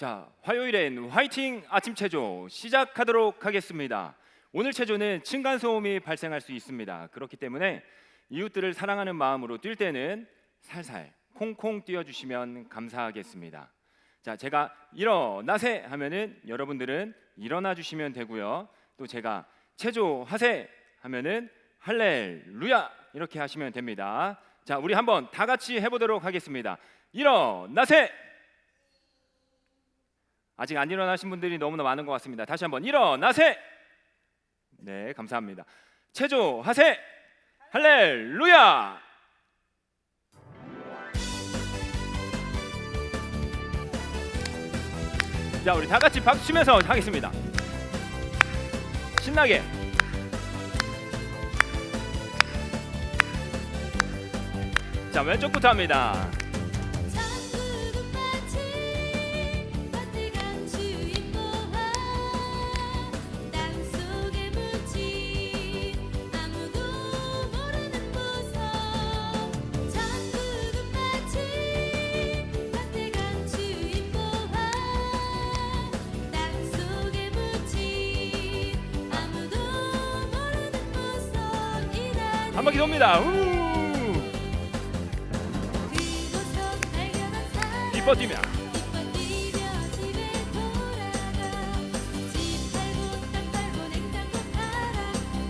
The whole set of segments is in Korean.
자, 화요일엔 화이팅 아침 체조 시작하도록 하겠습니다. 오늘 체조는 층간소음이 발생할 수 있습니다. 그렇기 때문에 이웃들을 사랑하는 마음으로 뛸 때는 살살 콩콩 뛰어주시면 감사하겠습니다. 자, 제가 일어나세 하면은 여러분들은 일어나 주시면 되고요. 또 제가 체조하세 하면은 할렐루야 이렇게 하시면 됩니다. 자, 우리 한번 다 같이 해보도록 하겠습니다. 일어나세. 아직 안 일어나신 분들이 너무나 많은 것 같습니다. 다시 한번 일어나세. 네, 감사합니다. 체조하세. 할렐루야. 자, 우리 다 같이 박수 치면서 하겠습니다. 신나게. 자, 왼쪽부터 합니다. 한 바퀴 돕니다. 기뻐 뛰며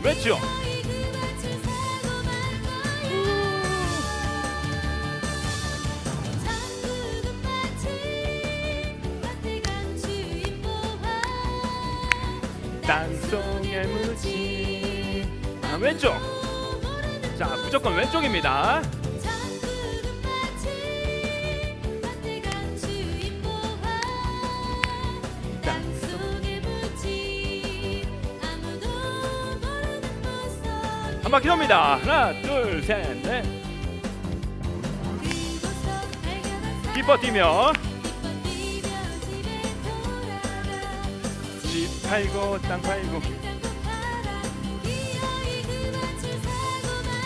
왼쪽. 땅속에 묻힌 왼쪽. 자, 무조건 왼쪽입니다. 한 바퀴 돕니다. 하나, 둘, 셋, 넷. 기뻐 뛰며 집 팔고 땅 팔고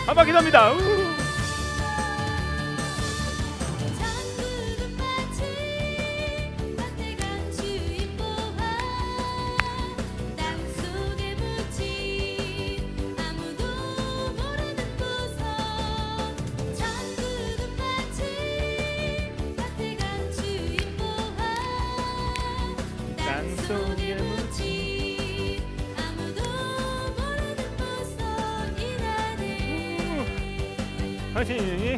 한 바퀴 돕니다. 땅속에 묻힌 화이팅!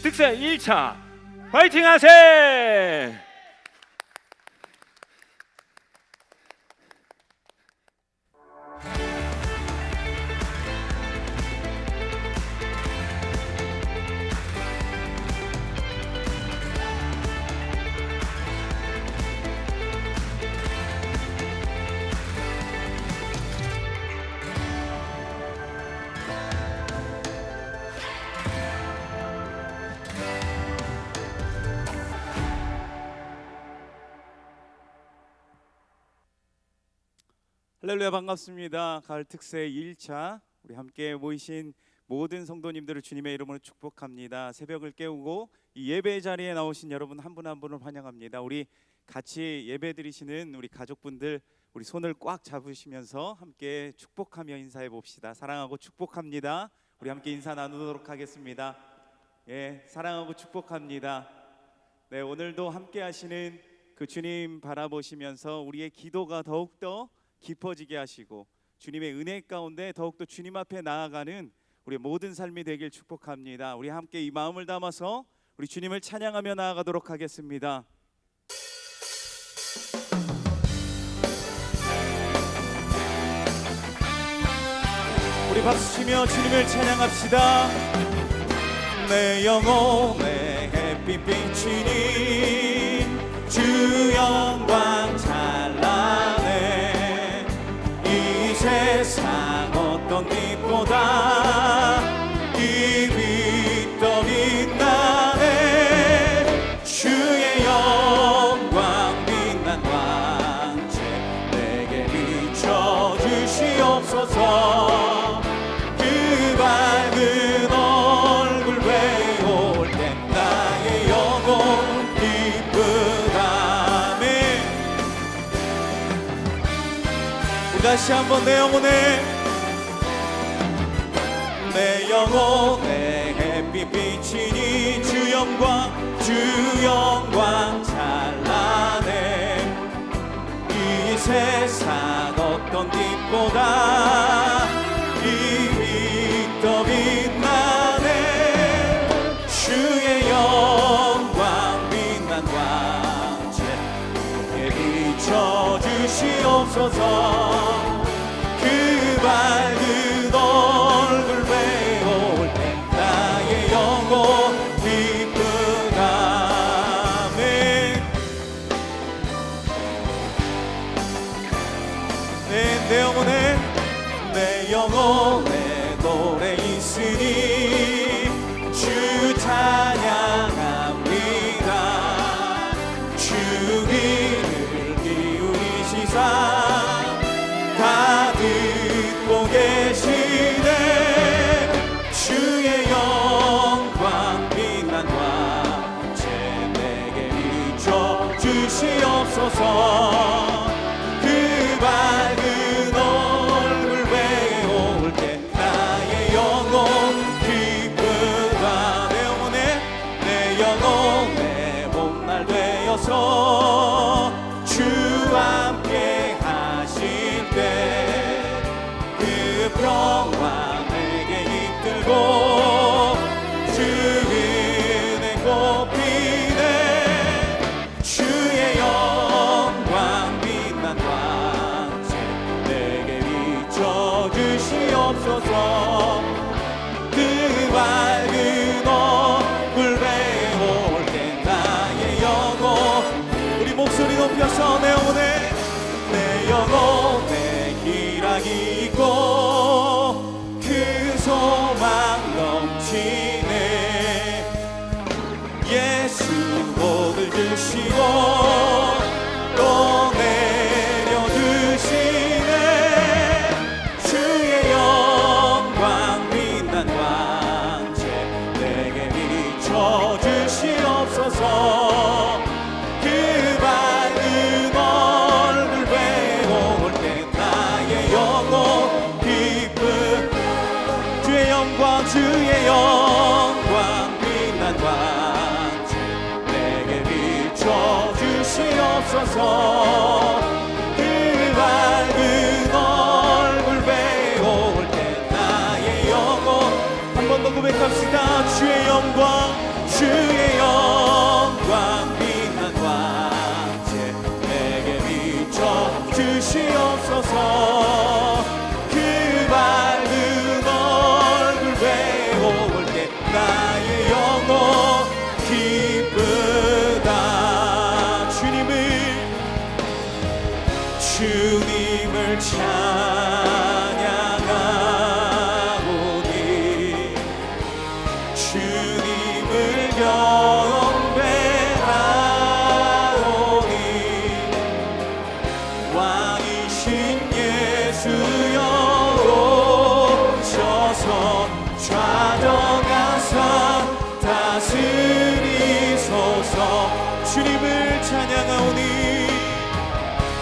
득세 1차 화이팅 하세! 할렐루야, 반갑습니다. 가을 특세 1차 우리 함께 모이신 모든 성도님들을 주님의 이름으로 축복합니다. 새벽을 깨우고 이 예배 자리에 나오신 여러분 한 분 한 분을 환영합니다. 우리 같이 예배 드리시는 우리 가족분들 우리 손을 꽉 잡으시면서 함께 축복하며 인사해 봅시다. 사랑하고 축복합니다. 우리 함께 인사 나누도록 하겠습니다. 예, 사랑하고 축복합니다. 네, 오늘도 함께 하시는 그 주님 바라보시면서 우리의 기도가 더욱더 깊어지게 하시고 주님의 은혜 가운데 더욱더 주님 앞에 나아가는 우리 모든 삶이 되길 축복합니다. 우리 함께 이 마음을 담아서 우리 주님을 찬양하며 나아가도록 하겠습니다. 우리 박수치며 주님을 찬양합시다. 내 영혼의 햇빛 비추니 주 영광 찬란해. 이 세상 어떤 빛보다 이 빛 더 빛나네. 주의 영광 빛난 광채 내게 비춰 주시옵소서. 그 밝은 얼굴 외올 땐 나의 영혼 기쁘다. 다시 한번 내 영혼에 내 영혼에 햇빛 비치니 주 영광 찬란해 이 세상 어떤 빛보다 이 빛 더 빛나네 주의 영광 빛난 광채 비춰주시옵소서 그 밝은 얼굴 배울 때 나의 영혼 기쁘다네 내 영혼에 노래 있으니 주 찬양합니다 주 귀를 기울이시사 다 듣고 계시네 주의 영광 빛난 광채 내게 비춰 주시옵소서 그 밝은 얼굴 배울 때 나의 영혼 기쁘다 내 영혼에 봄날 되어서 주 함께 하실 때 그 평화 내게 이끌고 주 은혜 꽃피네 주의 영광 빛난 광채 내게 비춰주시옵소서 그 밝은 얼굴 배울 때 나의 영혼 우리 목소리 높여서 내 영혼에 희락이 있고 그 소망 넘치네 예수 복을 주시고 또 내려주시네 주의 영광 빛난 광채 내게 비춰주시옵소서 그 밝은 얼굴 배울 때 나의 영혼 기쁨 주의 영광 빛난 광채 내게 비춰주시옵소서 그 밝은 얼굴 배울 때 나의 영혼 한 번 더 고백합시다 주의 영광 빛난 광채 내게 비춰주시옵소서 그 밝은 얼굴 배울 때 나의 영혼 기쁘다 주님을 찬양하오니 주님을 경배하오니 왕이신 예수여 오셔서 좌정하사 다스리소서 주님을 찬양하오니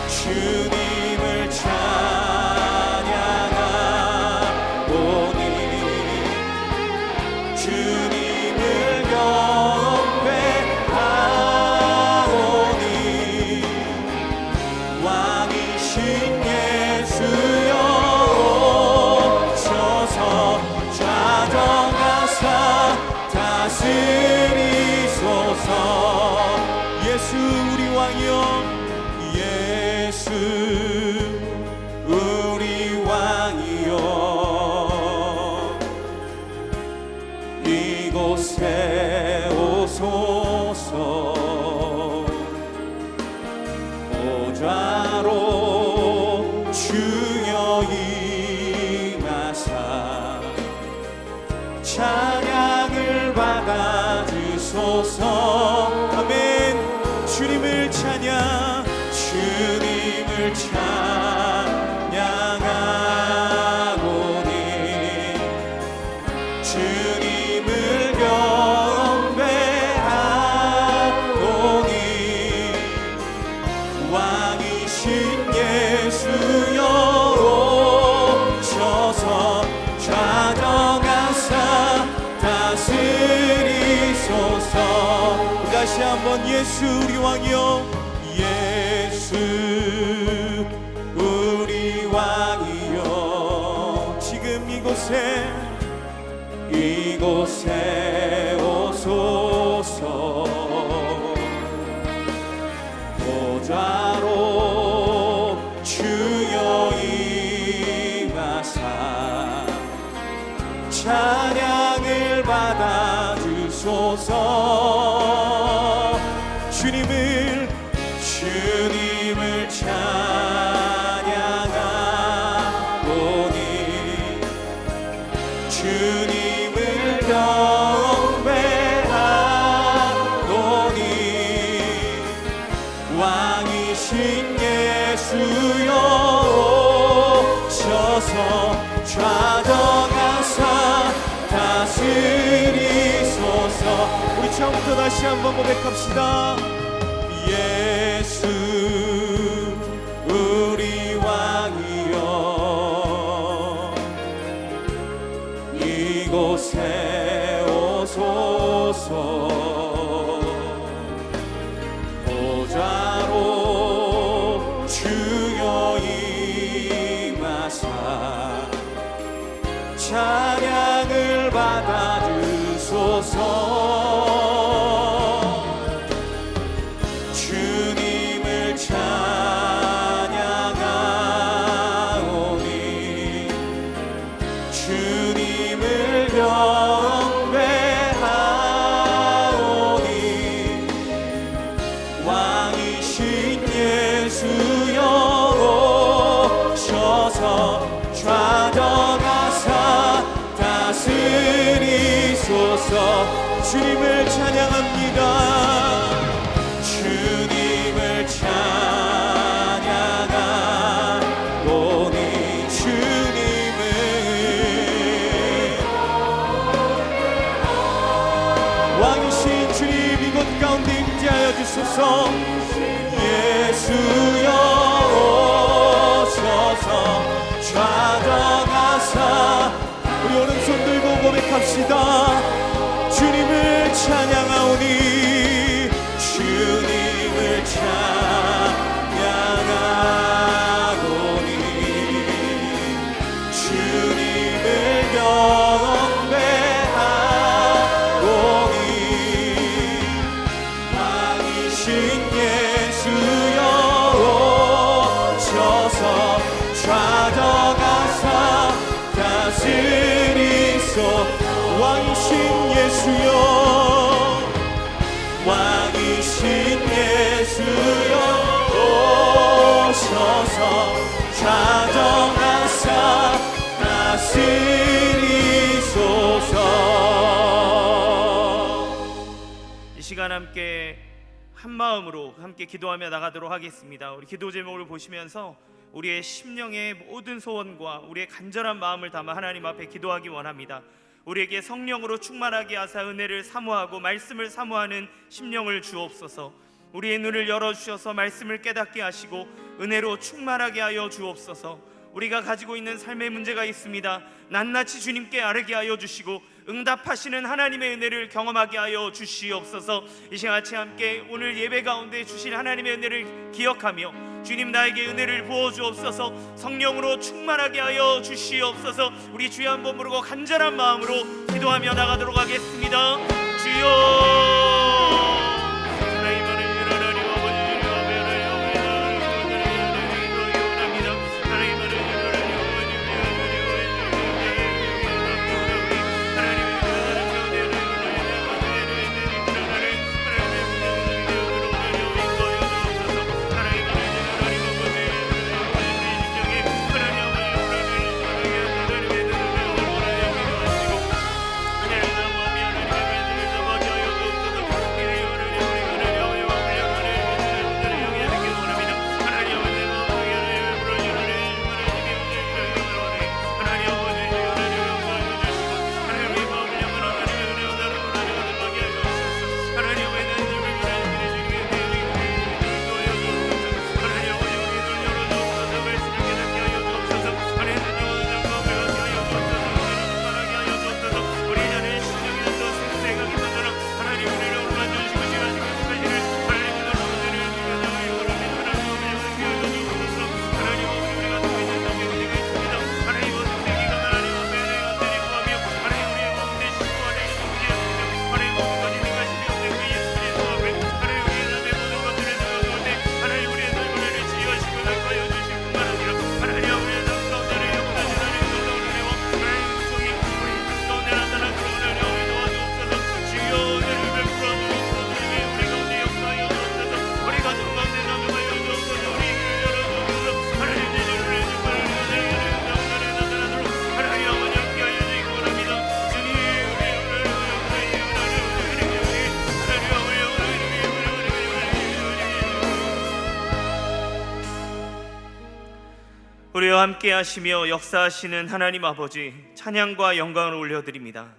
주님을 찬양하오니 주님을 경배하오니 왕이신 예수여 오셔서 좌정하사 다스리소서 예수 우리 왕이여 예수 우리 왕이여 이곳에 오소서 보좌로 주여 임하사 찬양을 받아주소서 아멘 주님을 찬양 주님을 찬양하오니 주님을 경배하오니 왕이신 예수여 다스리소서. 다시 한번 예수 우리 왕이여, 예수 우리 왕이여, 지금 이곳에 오소서. 보좌로 주여 임하사 찬양을 받아주소서. 주님을 찬양하오니 주님을 경배하오니 왕이신 예수여 오셔서 좌정하사 다스리소서. 우리 처음부터 다시 한번 고백합시다. 예수 우리 왕이여, 이곳에 오소서. 보좌로 주여 임하사 찬양을 받아주소서. 주님을 찬양하오니 주님을 경배하오니 왕이신 예수여 오셔서 좌정하사 다스리소서. 주님을 찬양합니다. 주님을 찬양하오니 주님을 왕이신 주님 이곳 가운데 임재하여 주소서. 예수여 오셔서 좌정하사. 우리 오른손 들고 고백합시다. 주님을 찬양하오니 주님을 찬양하오니 주님을 경배하오니 왕이신 예수여 오셔서 좌정하사 다스리소서. 왕이신 예수여, 왕이신 예수여 오셔서 좌정하사 다스리소서. 이 시간 함께 한 마음으로 함께 기도하며 나가도록 하겠습니다. 우리 기도 제목을 보시면서 우리의 심령의 모든 소원과 우리의 간절한 마음을 담아 하나님 앞에 기도하기 원합니다. 우리에게 성령으로 충만하게 하사 은혜를 사모하고 말씀을 사모하는 심령을 주옵소서. 우리의 눈을 열어주셔서 말씀을 깨닫게 하시고 은혜로 충만하게 하여 주옵소서. 우리가 가지고 있는 삶의 문제가 있습니다. 낱낱이 주님께 아뢰게 하여 주시고 응답하시는 하나님의 은혜를 경험하게 하여 주시옵소서. 이 시간 같이 함께 오늘 예배 가운데 주신 하나님의 은혜를 기억하며 주님 나에게 은혜를 부어주옵소서. 성령으로 충만하게 하여 주시옵소서. 우리 주여 한번 부르고 간절한 마음으로 기도하며 나가도록 하겠습니다. 주여 우리와 함께 하시며 역사하시는 하나님 아버지, 찬양과 영광을 올려드립니다.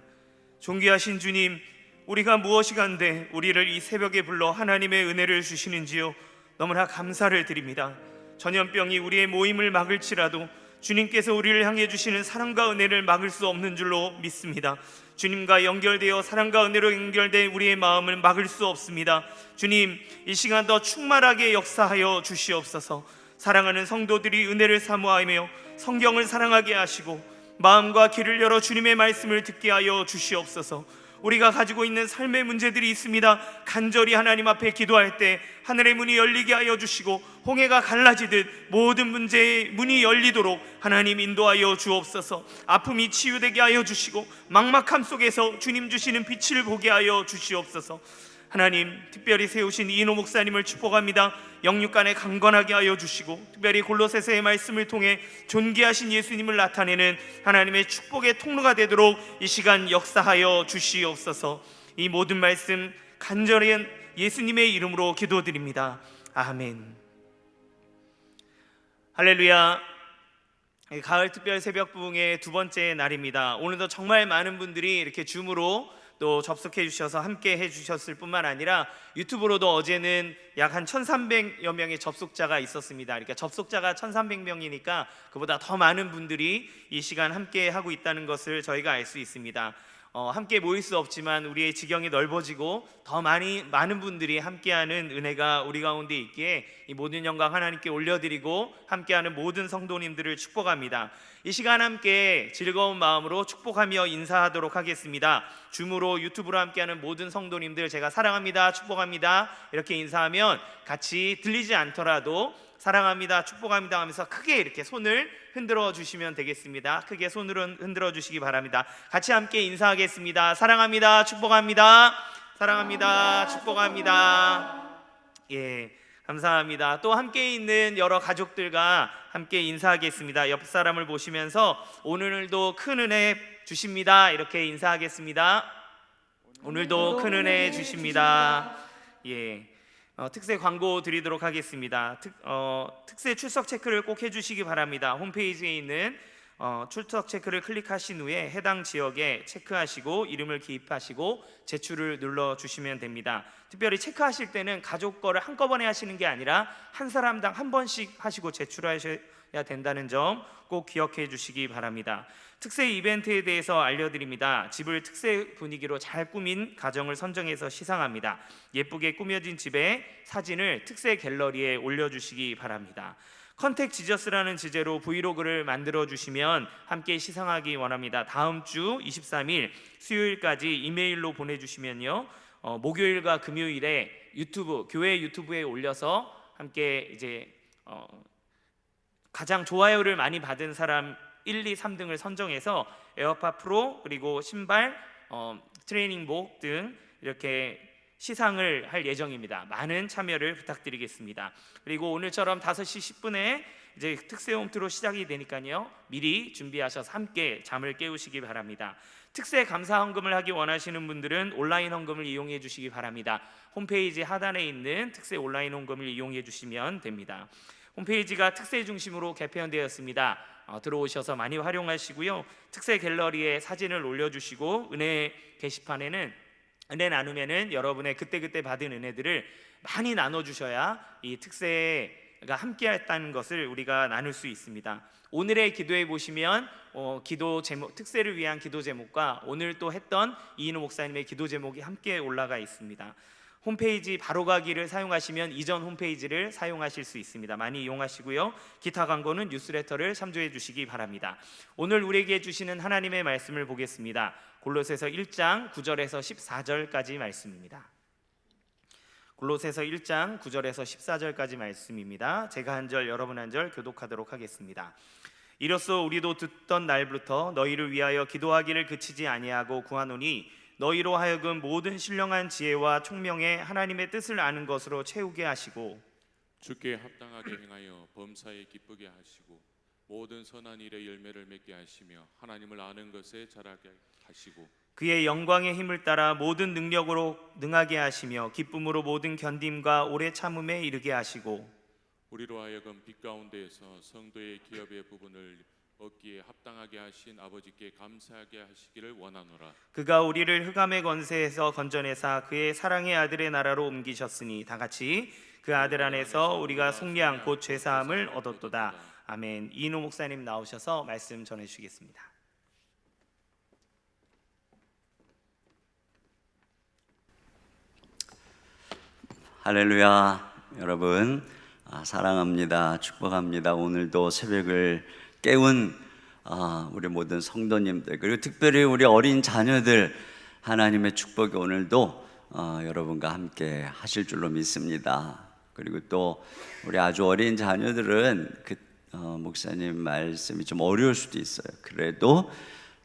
존귀하신 주님, 우리가 무엇이 간데 우리를 이 새벽에 불러 하나님의 은혜를 주시는지요, 너무나 감사를 드립니다. 전염병이 우리의 모임을 막을지라도 주님께서 우리를 향해 주시는 사랑과 은혜를 막을 수 없는 줄로 믿습니다. 주님과 연결되어 사랑과 은혜로 연결된 우리의 마음을 막을 수 없습니다. 주님, 이 시간 더 충만하게 역사하여 주시옵소서. 사랑하는 성도들이 은혜를 사모하며 성경을 사랑하게 하시고 마음과 귀를 열어 주님의 말씀을 듣게 하여 주시옵소서. 우리가 가지고 있는 삶의 문제들이 있습니다. 간절히 하나님 앞에 기도할 때 하늘의 문이 열리게 하여 주시고 홍해가 갈라지듯 모든 문제의 문이 열리도록 하나님 인도하여 주옵소서. 아픔이 치유되게 하여 주시고 막막함 속에서 주님 주시는 빛을 보게 하여 주시옵소서. 하나님, 특별히 세우신 이인호 목사님을 축복합니다. 영육간에 강건하게 하여 주시고 특별히 골로새서의 말씀을 통해 존귀하신 예수님을 나타내는 하나님의 축복의 통로가 되도록 이 시간 역사하여 주시옵소서. 이 모든 말씀 간절히 예수님의 이름으로 기도드립니다. 아멘. 할렐루야. 가을 특별 새벽 부흥의 두 번째 날입니다. 오늘도 정말 많은 분들이 이렇게 줌으로 또 접속해 주셔서 함께 해 주셨을 뿐만 아니라 유튜브로도 어제는 약 한 1,300여 명의 접속자가 있었습니다. 그러니까 접속자가 1,300명이니까 그보다 더 많은 분들이 이 시간 함께 하고 있다는 것을 저희가 알 수 있습니다. 함께 모일 수 없지만 우리의 지경이 넓어지고 더 많은 분들이 함께하는 은혜가 우리 가운데 있기에 이 모든 영광 하나님께 올려드리고 함께하는 모든 성도님들을 축복합니다. 이 시간 함께 즐거운 마음으로 축복하며 인사하도록 하겠습니다. 줌으로 유튜브로 함께하는 모든 성도님들 제가 사랑합니다, 축복합니다 이렇게 인사하면 같이 들리지 않더라도 사랑합니다, 축복합니다 하면서 크게 이렇게 손을 흔들어 주시면 되겠습니다. 크게 손을 흔들어 주시기 바랍니다. 같이 함께 인사하겠습니다. 사랑합니다, 축복합니다. 사랑합니다, 축복합니다. 예, 감사합니다. 또 함께 있는 여러 가족들과 함께 인사하겠습니다. 옆 사람을 보시면서 오늘도 큰 은혜 주십니다 이렇게 인사하겠습니다. 오늘도 큰 은혜 주십니다. 예. 특세 광고 드리도록 하겠습니다. 특세 출석 체크를 꼭 해주시기 바랍니다. 홈페이지에 있는 출석 체크를 클릭하신 후에 해당 지역에 체크하시고 이름을 기입하시고 제출을 눌러주시면 됩니다. 특별히 체크하실 때는 가족 거를 한꺼번에 하시는 게 아니라 한 사람당 한 번씩 하시고 제출하셔야 된다는 점 꼭 기억해 주시기 바랍니다. 특세 이벤트에 대해서 알려드립니다. 집을 특세 분위기로 잘 꾸민 가정을 선정해서 시상합니다. 예쁘게 꾸며진 집의 사진을 특세 갤러리에 올려주시기 바랍니다. 컨택 지저스라는 주제로 브이로그를 만들어 주시면 함께 시상하기 원합니다. 다음 주 23일 수요일까지 이메일로 보내주시면요, 목요일과 금요일에 교회 유튜브에 올려서 함께 이제 가장 좋아요를 많이 받은 사람 1, 2, 3등을 선정해서 에어팟 프로 그리고 신발, 트레이닝복 등 이렇게 시상을 할 예정입니다. 많은 참여를 부탁드리겠습니다. 그리고 오늘처럼 5시 10분에 이제 특세 홈트로 시작이 되니까요, 미리 준비하셔서 함께 잠을 깨우시기 바랍니다. 특세 감사 헌금을 하기 원하시는 분들은 온라인 헌금을 이용해 주시기 바랍니다. 홈페이지 하단에 있는 특세 온라인 헌금을 이용해 주시면 됩니다. 홈페이지가 특세 중심으로 개편되었습니다. 들어오셔서 많이 활용하시고요. 특세 갤러리에 사진을 올려주시고 은혜 게시판에는 은혜 나누면은 여러분의 그때그때 받은 은혜들을 많이 나눠주셔야 이 특세가 함께했다는 것을 우리가 나눌 수 있습니다. 오늘의 기도에 보시면 기도 제목, 특세를 위한 기도 제목과 오늘 또 했던 이인호 목사님의 기도 제목이 함께 올라가 있습니다. 홈페이지 바로가기를 사용하시면 이전 홈페이지를 사용하실 수 있습니다. 많이 이용하시고요. 기타 광고는 뉴스레터를 참조해 주시기 바랍니다. 오늘 우리에게 주시는 하나님의 말씀을 보겠습니다. 골로새서 1장 9절에서 14절까지 말씀입니다. 골로새서 1장 9절에서 14절까지 말씀입니다. 제가 한 절, 여러분 한 절 교독하도록 하겠습니다. 이로써 우리도 듣던 날부터 너희를 위하여 기도하기를 그치지 아니하고 구하노니 너희로 하여금 모든 신령한 지혜와 총명에 하나님의 뜻을 아는 것으로 채우게 하시고 주께 합당하게 행하여 범사에 기쁘게 하시고 모든 선한 일의 열매를 맺게 하시며 하나님을 아는 것에 자라게 하시고 그의 영광의 힘을 따라 모든 능력으로 능하게 하시며 기쁨으로 모든 견딤과 오래 참음에 이르게 하시고 우리로 하여금 빛 가운데에서 성도의 기업의 부분을 얻기에 합당하게 하신 아버지께 감사하게 하시기를 원하노라. 그가 우리를 흑암의 권세에서 건져내사 그의 사랑의 아들의 나라로 옮기셨으니 다 같이 그 아들 안에서 우리가 속량 곧 죄사함을 얻었도다. 아멘. 이인호 목사님 나오셔서 말씀 전해주시겠습니다. 할렐루야. 여러분 사랑합니다. 축복합니다. 오늘도 새벽을 깨운 우리 모든 성도님들, 그리고 특별히 우리 어린 자녀들, 하나님의 축복이 오늘도 여러분과 함께 하실 줄로 믿습니다. 그리고 또 우리 아주 어린 자녀들은 목사님 말씀이 좀 어려울 수도 있어요. 그래도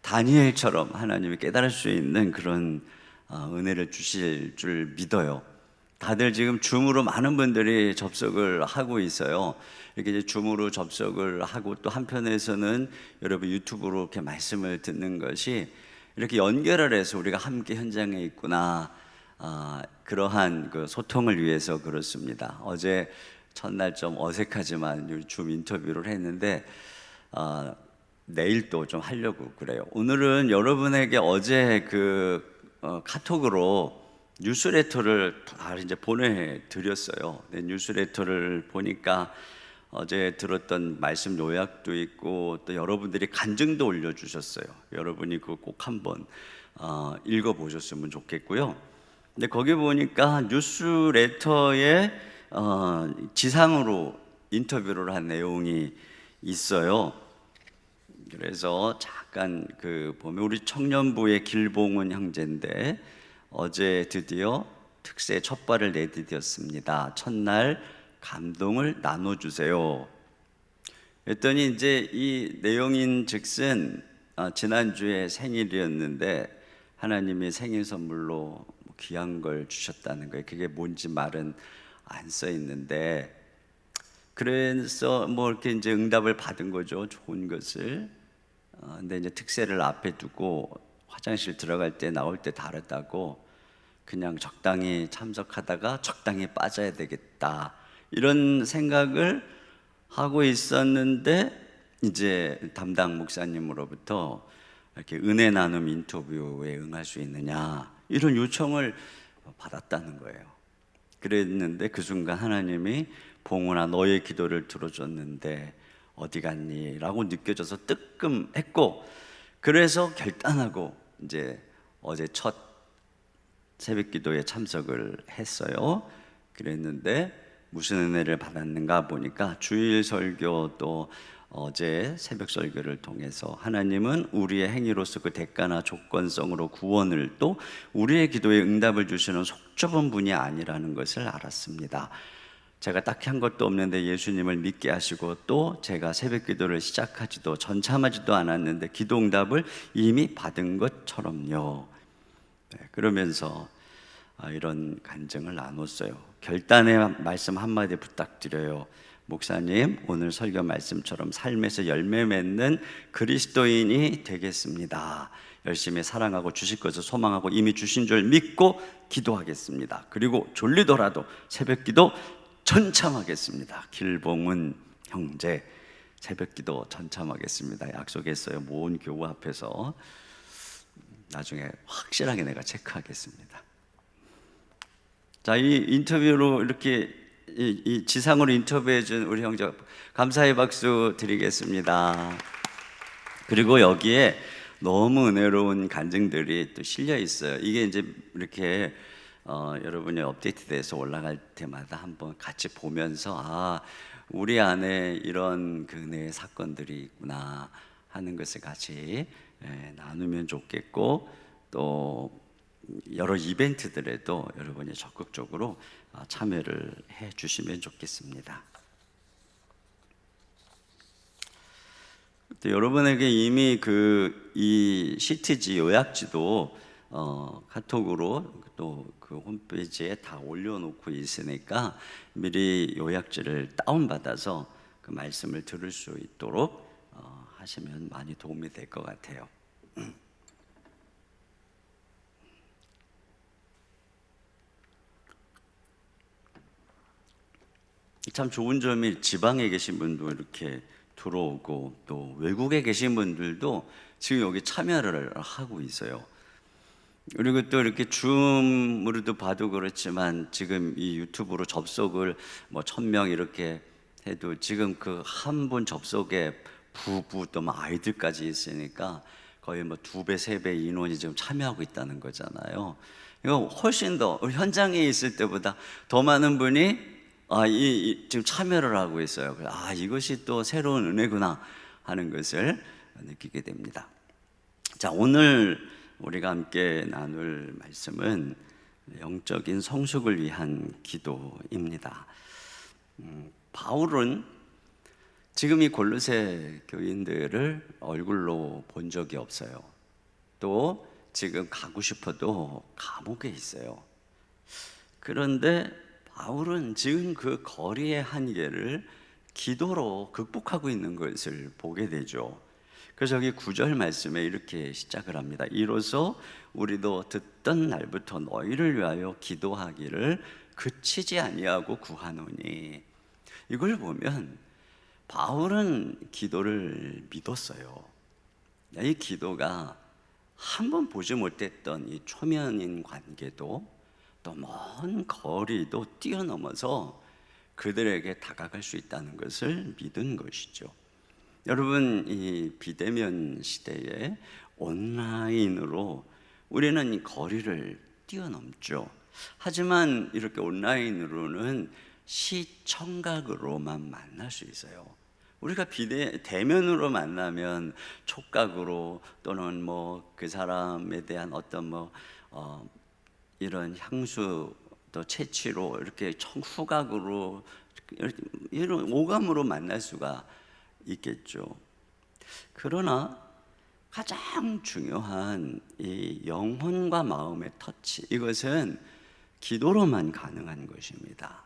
다니엘처럼 하나님이 깨달을 수 있는 그런 은혜를 주실 줄 믿어요. 다들 지금 줌으로 많은 분들이 접속을 하고 있어요. 이렇게 이제 줌으로 접속을 하고 또 한편에서는 여러분 유튜브로 이렇게 말씀을 듣는 것이 이렇게 연결을 해서 우리가 함께 현장에 있구나, 그러한 그 소통을 위해서 그렇습니다. 어제 첫날 좀 어색하지만 줌 인터뷰를 했는데 내일 또 좀 하려고 그래요. 오늘은 여러분에게 어제 카톡으로 뉴스레터를 다 이제 보내드렸어요. 네, 뉴스레터를 보니까 어제 들었던 말씀 요약도 있고 또 여러분들이 간증도 올려주셨어요. 여러분이 그거 꼭 한번 읽어보셨으면 좋겠고요. 근데 거기 보니까 뉴스레터에 지상으로 인터뷰를 한 내용이 있어요. 그래서 잠깐 보면 우리 청년부의 길봉은 형제인데 어제 드디어 특세 첫 발을 내디뎠습니다. 첫날 감동을 나눠주세요. 그랬더니 이제 이 내용인즉슨 지난주에 생일이었는데 하나님이 생일 선물로 귀한 걸 주셨다는 거예요. 그게 뭔지 말은 안 써 있는데, 그래서 이렇게 이제 응답을 받은 거죠. 좋은 것을. 근데 이제 특세를 앞에 두고 화장실 들어갈 때 나올 때 다르다고 그냥 적당히 참석하다가 적당히 빠져야 되겠다, 이런 생각을 하고 있었는데 이제 담당 목사님으로부터 이렇게 은혜 나눔 인터뷰에 응할 수 있느냐, 이런 요청을 받았다는 거예요. 그랬는데 그 순간 하나님이 봉훈아 너의 기도를 들어줬는데 어디 갔니? 라고 느껴져서 뜨끔했고, 그래서 결단하고 이제 어제 첫 새벽 기도에 참석을 했어요. 그랬는데 무슨 은혜를 받았는가 보니까 주일 설교 또 어제 새벽 설교를 통해서 하나님은 우리의 행위로서 그 대가나 조건성으로 구원을, 또 우리의 기도에 응답을 주시는 속 좁은 분이 아니라는 것을 알았습니다. 제가 딱히 한 것도 없는데 예수님을 믿게 하시고, 또 제가 새벽 기도를 시작하지도 전참하지도 않았는데 기도 응답을 이미 받은 것처럼요. 그러면서 이런 간증을 나눴어요. 결단의 말씀 한마디 부탁드려요. 목사님, 오늘 설교 말씀처럼 삶에서 열매 맺는 그리스도인이 되겠습니다. 열심히 사랑하고 주실 것을 소망하고 이미 주신 줄 믿고 기도하겠습니다. 그리고 졸리더라도 새벽 기도 전참하겠습니다. 길봉은 형제, 새벽 기도 전참하겠습니다. 약속했어요. 모은 교우 앞에서. 나중에 확실하게 내가 체크하겠습니다. 자, 이 인터뷰로 이렇게 이 지상으로 인터뷰해준 우리 형제 감사의 박수 드리겠습니다. 그리고 여기에 너무 은혜로운 간증들이 또 실려 있어요. 이게 이제 이렇게 여러분이 업데이트돼서 올라갈 때마다 한번 같이 보면서 우리 안에 이런 은혜의 사건들이 있구나 하는 것을 같이 나누면 좋겠고, 또 여러 이벤트들에도 여러분이 적극적으로 참여를 해 주시면 좋겠습니다. 또 여러분에게 이미 이 시트지 요약지도 카톡으로 또 그 홈페이지에 다 올려놓고 있으니까 미리 요약지를 다운받아서 그 말씀을 들을 수 있도록 하시면 많이 도움이 될 것 같아요. 참 좋은 점이 지방에 계신 분도 이렇게 들어오고 또 외국에 계신 분들도 지금 여기 참여를 하고 있어요. 그리고 또 이렇게 줌으로도 봐도 그렇지만 지금 이 유튜브로 접속을 뭐 1,000명 이렇게 해도 지금 그 한 분 접속에 부부 또 막 아이들까지 있으니까 거의 뭐 2배, 3배 인원이 지금 참여하고 있다는 거잖아요. 이거 훨씬 더 현장에 있을 때보다 더 많은 분이 지금 참여를 하고 있어요. 이것이 또 새로운 은혜구나 하는 것을 느끼게 됩니다. 자, 오늘 우리가 함께 나눌 말씀은 영적인 성숙을 위한 기도입니다. 바울은 지금 이 골로새 교인들을 얼굴로 본 적이 없어요. 또 지금 가고 싶어도 감옥에 있어요. 그런데 바울은 지금 그 거리의 한계를 기도로 극복하고 있는 것을 보게 되죠. 그래서 여기 9절 말씀에 이렇게 시작을 합니다. 이로써 우리도 듣던 날부터 너희를 위하여 기도하기를 그치지 아니하고 구하노니. 이걸 보면 바울은 기도를 믿었어요. 이 기도가 한 번 보지 못했던 이 초면인 관계도 또 먼 거리도 뛰어넘어서 그들에게 다가갈 수 있다는 것을 믿은 것이죠. 여러분, 이 비대면 시대에 온라인으로 우리는 이 거리를 뛰어넘죠. 하지만 이렇게 온라인으로는 시청각으로만 만날 수 있어요. 우리가 대면으로 만나면 촉각으로 또는 뭐 그 사람에 대한 어떤 이런 향수 또 채취로 이렇게 후각으로 이런 오감으로 만날 수가 있겠죠. 그러나 가장 중요한 이 영혼과 마음의 터치, 이것은 기도로만 가능한 것입니다.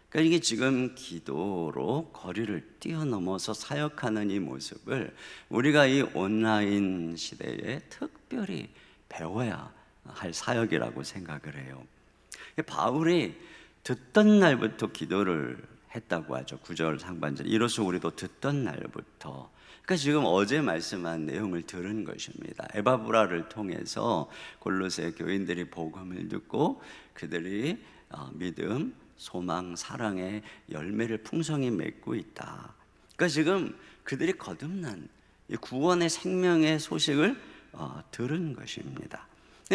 그러니까 이게 지금 기도로 거리를 뛰어넘어서 사역하는 이 모습을 우리가 이 온라인 시대에 특별히 배워야 할 사역이라고 생각을 해요. 바울이 듣던 날부터 기도를 했다고 하죠. 9절 상반절. 이로써 우리도 듣던 날부터. 그러니까 지금 어제 말씀한 내용을 들은 것입니다. 에바브라를 통해서 골로새 교인들이 복음을 듣고 그들이 믿음, 소망, 사랑의 열매를 풍성히 맺고 있다. 그러니까 지금 그들이 거듭난 구원의 생명의 소식을 들은 것입니다.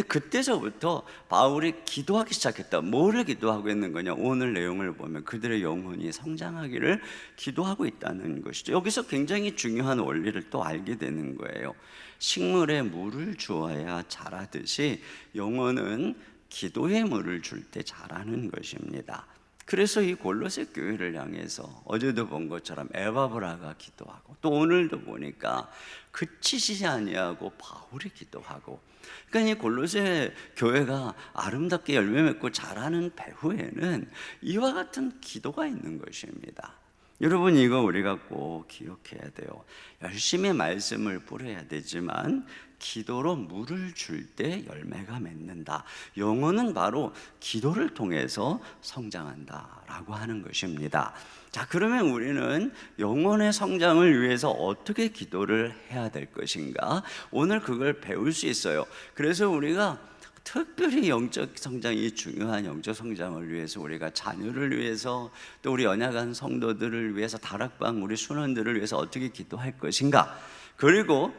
그때서부터 바울이 기도하기 시작했다. 뭐를 기도하고 있는 거냐? 오늘 내용을 보면 그들의 영혼이 성장하기를 기도하고 있다는 것이죠. 여기서 굉장히 중요한 원리를 또 알게 되는 거예요. 식물에 물을 주어야 자라듯이 영혼은 기도의 물을 줄 때 자라는 것입니다. 그래서 이 골로새 교회를 향해서 어제도 본 것처럼 에바브라가 기도하고 또 오늘도 보니까 그치지 아니하고 바울이 기도하고, 그러니까 이 골로새 교회가 아름답게 열매 맺고 자라는 배후에는 이와 같은 기도가 있는 것입니다. 여러분, 이거 우리가 꼭 기억해야 돼요. 열심히 말씀을 뿌려야 되지만 기도로 물을 줄 때 열매가 맺는다. 영혼은 바로 기도를 통해서 성장한다라고 하는 것입니다. 자, 그러면 우리는 영혼의 성장을 위해서 어떻게 기도를 해야 될 것인가? 오늘 그걸 배울 수 있어요. 그래서 우리가 특별히 영적 성장이 중요한 영적 성장을 위해서 우리가 자녀를 위해서 또 우리 연약한 성도들을 위해서 다락방 우리 순원들을 위해서 어떻게 기도할 것인가? 그리고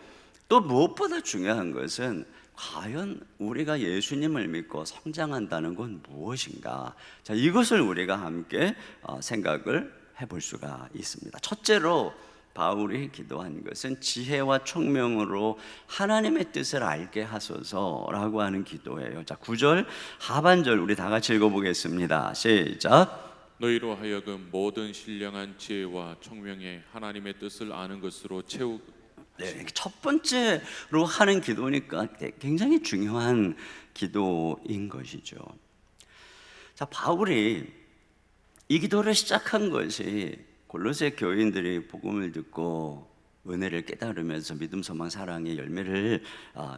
또 무엇보다 중요한 것은 과연 우리가 예수님을 믿고 성장한다는 건 무엇인가? 자, 이것을 우리가 함께 생각을 해볼 수가 있습니다. 첫째로 바울이 기도한 것은 지혜와 총명으로 하나님의 뜻을 알게 하소서라고 하는 기도예요. 자, 9절 하반절 우리 다 같이 읽어보겠습니다. 시작. 너희로 하여금 모든 신령한 지혜와 총명의 하나님의 뜻을 아는 것으로 채우고. 네, 첫 번째로 하는 기도니까 굉장히 중요한 기도인 것이죠. 자, 바울이 이 기도를 시작한 것이 골로새 교인들이 복음을 듣고 은혜를 깨달으면서 믿음, 소망, 사랑의 열매를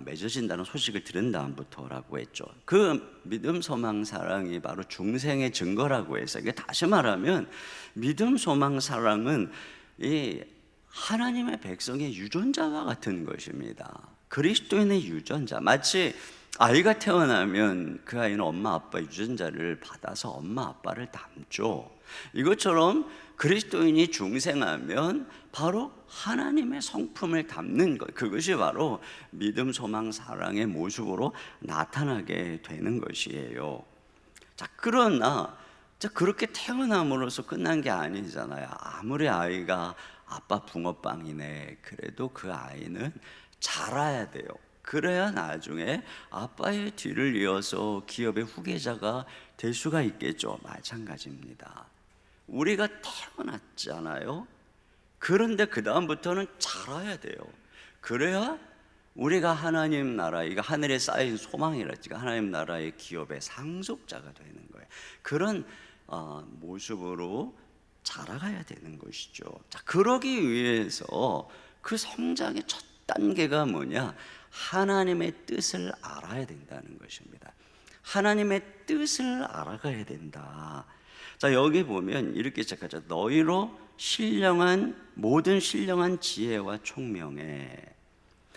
맺어진다는 소식을 들은 다음부터라고 했죠. 그 믿음, 소망, 사랑이 바로 중생의 증거라고 해서, 이게 다시 말하면 믿음, 소망, 사랑은 이 하나님의 백성의 유전자와 같은 것입니다. 그리스도인의 유전자. 마치 아이가 태어나면 그 아이는 엄마 아빠 유전자를 받아서 엄마 아빠를 닮죠. 이것처럼 그리스도인이 중생하면 바로 하나님의 성품을 담는 것, 그것이 바로 믿음, 소망, 사랑의 모습으로 나타나게 되는 것이에요. 자, 그러나 그렇게 태어남으로써 끝난 게 아니잖아요. 아무리 아이가 아빠 붕어빵이네, 그래도 그 아이는 자라야 돼요. 그래야 나중에 아빠의 뒤를 이어서 기업의 후계자가 될 수가 있겠죠. 마찬가지입니다. 우리가 태어났잖아요. 그런데 그 다음부터는 자라야 돼요. 그래야 우리가 하나님 나라, 이거 하늘에 쌓인 소망이랄지가 하나님 나라의 기업의 상속자가 되는 거예요. 그런 모습으로 자라가야 되는 것이죠. 자, 그러기 위해서 그 성장의 첫 단계가 뭐냐? 하나님의 뜻을 알아야 된다는 것입니다. 하나님의 뜻을 알아가야 된다. 자, 여기 보면 이렇게 시작하죠. 너희로 신령한 모든 신령한 지혜와 총명에.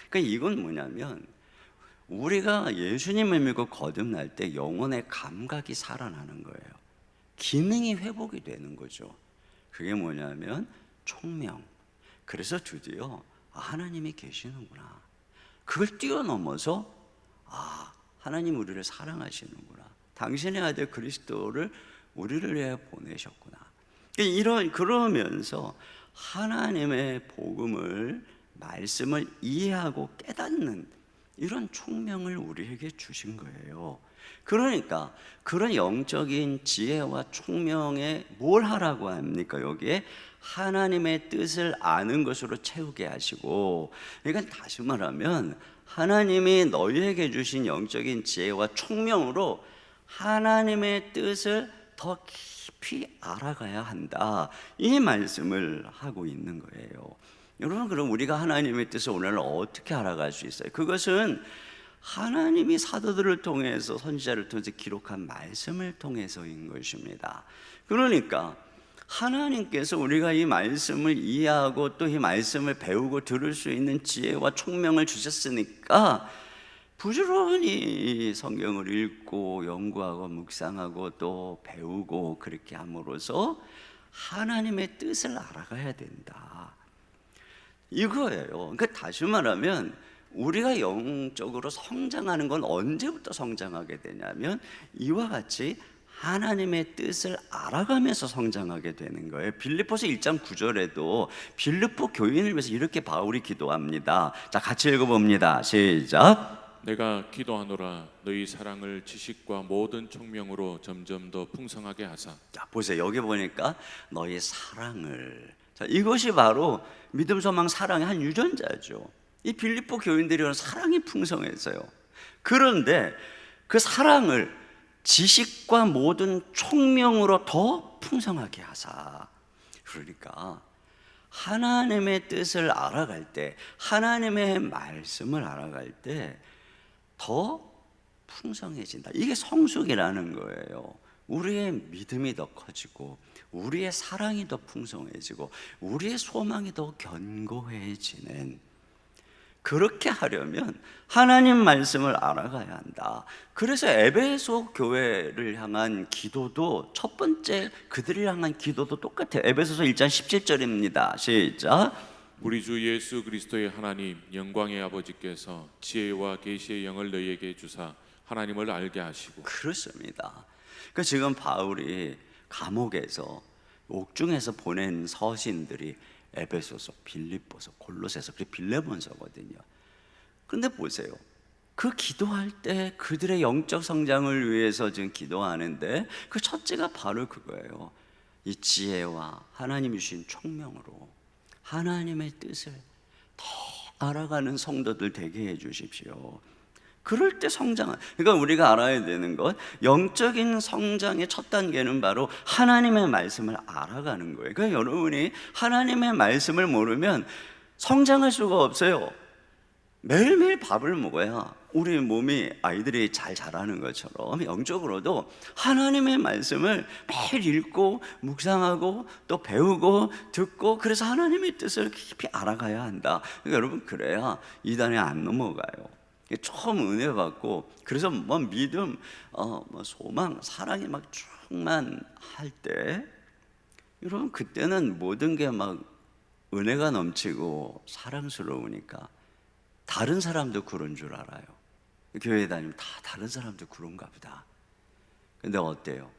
그러니까 이건 뭐냐면 우리가 예수님을 믿고 거듭날 때 영혼의 감각이 살아나는 거예요. 기능이 회복이 되는 거죠. 그게 뭐냐면 총명. 그래서 드디어 하나님이 계시는구나. 그걸 뛰어넘어서 하나님 우리를 사랑하시는구나. 당신의 아들 그리스도를 우리를 위해 보내셨구나. 그러면서 하나님의 복음을, 말씀을 이해하고 깨닫는 이런 총명을 우리에게 주신 거예요. 그러니까 그런 영적인 지혜와 총명에 뭘 하라고 합니까? 여기에 하나님의 뜻을 아는 것으로 채우게 하시고, 그러니까 다시 말하면 하나님이 너희에게 주신 영적인 지혜와 총명으로 하나님의 뜻을 더 깊이 알아가야 한다, 이 말씀을 하고 있는 거예요. 여러분, 그럼 우리가 하나님의 뜻을 오늘 어떻게 알아갈 수 있어요? 그것은 하나님이 사도들을 통해서, 선지자를 통해서 기록한 말씀을 통해서인 것입니다. 그러니까 하나님께서 우리가 이 말씀을 이해하고 또 이 말씀을 배우고 들을 수 있는 지혜와 총명을 주셨으니까 부지런히 성경을 읽고 연구하고 묵상하고 또 배우고 그렇게 함으로써 하나님의 뜻을 알아가야 된다, 이거예요. 그러니까 다시 말하면 우리가 영적으로 성장하는 건 언제부터 성장하게 되냐면 이와 같이 하나님의 뜻을 알아가면서 성장하게 되는 거예요. 빌립보서 1장 9절에도 빌립보 교인을 위해서 이렇게 바울이 기도합니다. 자, 같이 읽어봅니다. 시작. 내가 기도하노라 너희 사랑을 지식과 모든 총명으로 점점 더 풍성하게 하사. 자, 보세요. 여기 보니까 너희 사랑을. 자, 이것이 바로 믿음, 소망, 사랑의 한 유전자죠. 이 빌립보 교인들이 사랑이 풍성했어요. 그런데 그 사랑을 지식과 모든 총명으로 더 풍성하게 하사. 그러니까 하나님의 뜻을 알아갈 때, 하나님의 말씀을 알아갈 때 더 풍성해진다. 이게 성숙이라는 거예요. 우리의 믿음이 더 커지고 우리의 사랑이 더 풍성해지고 우리의 소망이 더 견고해지는, 그렇게 하려면 하나님 말씀을 알아가야 한다. 그래서 에베소 교회를 향한 기도도 첫 번째, 그들을 향한 기도도 똑같아요. 에베소서 1장 17절입니다. 시작. 우리 주 예수 그리스도의 하나님 영광의 아버지께서 지혜와 계시의 영을 너희에게 주사 하나님을 알게 하시고. 그렇습니다. 그 지금 바울이 감옥에서, 옥중에서 보낸 서신들이 에베소서, 빌립보서, 골로새서, 그리고 빌레몬서거든요. 그런데 보세요. 그 기도할 때 그들의 영적 성장을 위해서 지금 기도하는데 그 첫째가 바로 그거예요. 이 지혜와 하나님이 주신 총명으로 하나님의 뜻을 더 알아가는 성도들 되게 해 주십시오. 그럴 때 성장한, 그러니까 우리가 알아야 되는 것, 영적인 성장의 첫 단계는 바로 하나님의 말씀을 알아가는 거예요. 그러니까 여러분이 하나님의 말씀을 모르면 성장할 수가 없어요. 매일매일 밥을 먹어야 우리 몸이 아이들이 잘 자라는 것처럼 영적으로도 하나님의 말씀을 매일 읽고 묵상하고 또 배우고 듣고, 그래서 하나님의 뜻을 깊이 알아가야 한다. 그러니까 여러분, 그래야 이단에 안 넘어가요. 처음 은혜 받고, 그래서 뭐 믿음, 뭐 소망, 사랑이 막 충만할 때, 여러분 그때는 모든 게 막 은혜가 넘치고 사랑스러우니까 다른 사람도 그런 줄 알아요. 교회 다니면 다 다른 사람도 그런가 보다. 근데 어때요?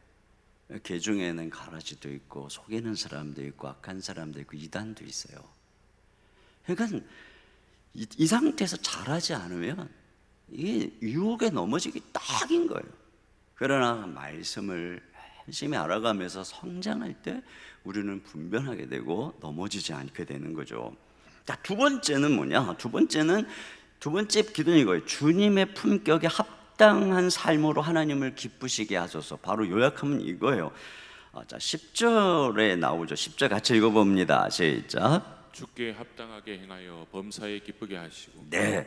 개 중에는 가라지도 있고 속이는 사람도 있고 악한 사람도 있고 이단도 있어요. 그러니까 이 상태에서 잘하지 않으면 이게 유혹에 넘어지기 딱인 거예요. 그러나 말씀을 열심히 알아가면서 성장할 때 우리는 분별하게 되고 넘어지지 않게 되는 거죠. 자, 두 번째는 뭐냐? 두 번째 기도는 이거예요. 주님의 품격에 합당한 삶으로 하나님을 기쁘시게 하소서. 바로 요약하면 이거예요. 자, 10절에 나오죠. 10절 같이 읽어봅니다. 시작. 주께 합당하게 행하여 범사에 기쁘게 하시고. 네,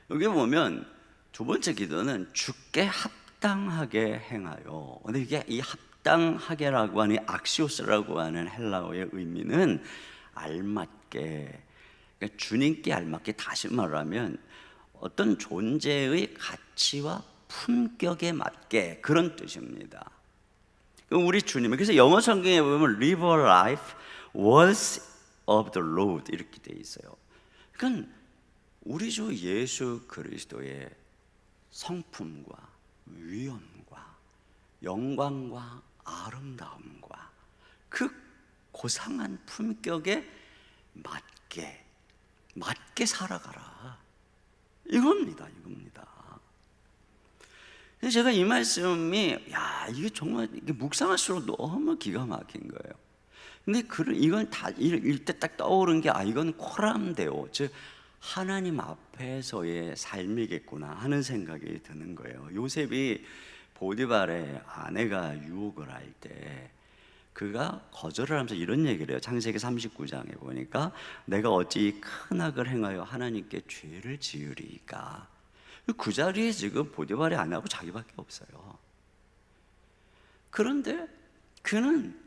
여기 보면 두 번째 기도는 주께 합당하게 행하여. 근데 이게 이 합당하게라고 하는 악시오스라고 하는 헬라어의 의미는 알맞게, 그러니까 주님께 알맞게, 다시 말하면 어떤 존재의 가치와 품격에 맞게, 그런 뜻입니다. 우리 주님은, 그래서 영어 성경에 보면 Live a life worthy of the Lord 이렇게 돼 있어요. 그러니까 우리 주 예수 그리스도의 성품과 위엄과 영광과 아름다움과 그 고상한 품격에 맞게 살아가라. 이겁니다. 그래서 제가 이 말씀이, 이게 정말 이게 묵상할수록 너무 기가 막힌 거예요. 근데 이건 다 읽을 때 딱 떠오른 게, 이건 코람데오, 즉 하나님 앞에서의 삶이겠구나 하는 생각이 드는 거예요. 요셉이 보디발의 아내가 유혹을 할 때 그가 거절을 하면서 이런 얘기를 해요. 창세기 39장에 보니까 내가 어찌 큰 악을 행하여 하나님께 죄를 지으리이까. 그 자리에 지금 보디발의 아내하고 자기밖에 없어요. 그런데 그는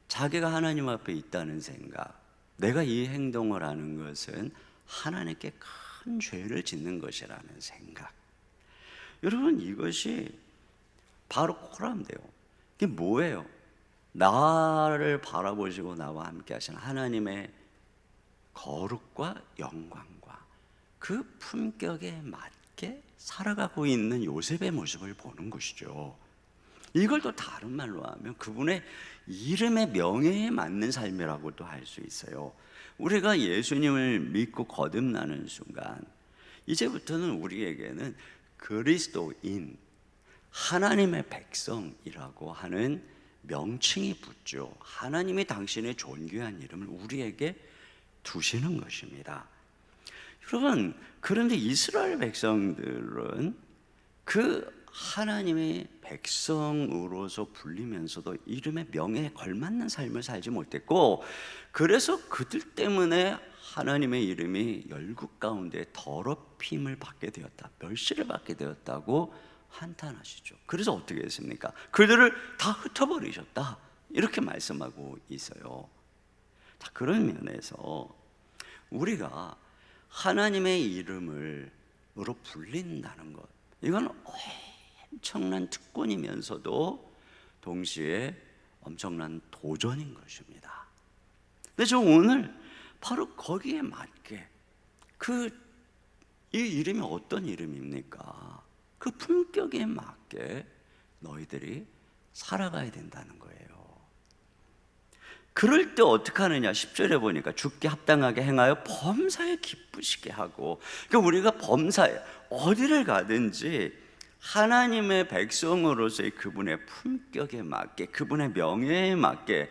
자기가 하나님 앞에 있다는 생각, 내가 이 행동을 하는 것은 하나님께 큰 죄를 짓는 것이라는 생각. 여러분, 이것이 바로 코람데요. 이게 뭐예요? 나를 바라보시고 나와 함께 하신 하나님의 거룩과 영광과 그 품격에 맞게 살아가고 있는 요셉의 모습을 보는 것이죠. 이걸 또 다른 말로 하면 그분의 이름의 명예에 맞는 삶이라고도 할 수 있어요. 우리가 예수님을 믿고 거듭나는 순간, 이제부터는 우리에게는 그리스도인, 하나님의 백성이라고 하는 명칭이 붙죠. 하나님이 당신의 존귀한 이름을 우리에게 두시는 것입니다. 여러분, 그런데 이스라엘 백성들은 그 하나님의 백성으로서 불리면서도 이름의 명예에 걸맞는 삶을 살지 못했고, 그래서 그들 때문에 하나님의 이름이 열국 가운데 더럽힘을 받게 되었다, 멸시를 받게 되었다고 한탄하시죠. 그래서 어떻게 했습니까? 그들을 다 흩어버리셨다, 이렇게 말씀하고 있어요. 자, 그런 면에서 우리가 하나님의 이름으로 불린다는 것, 이건 엄청난 특권이면서도 동시에 엄청난 도전인 것입니다. 근데 저 오늘 바로 거기에 맞게, 이 이름이 어떤 이름입니까? 그 품격에 맞게 너희들이 살아가야 된다는 거예요. 그럴 때 어떻게 하느냐? 10절에 보니까 주께 합당하게 행하여 범사에 기쁘시게 하고, 그러니까 우리가 범사에 어디를 가든지 하나님의 백성으로서의 그분의 품격에 맞게, 그분의 명예에 맞게,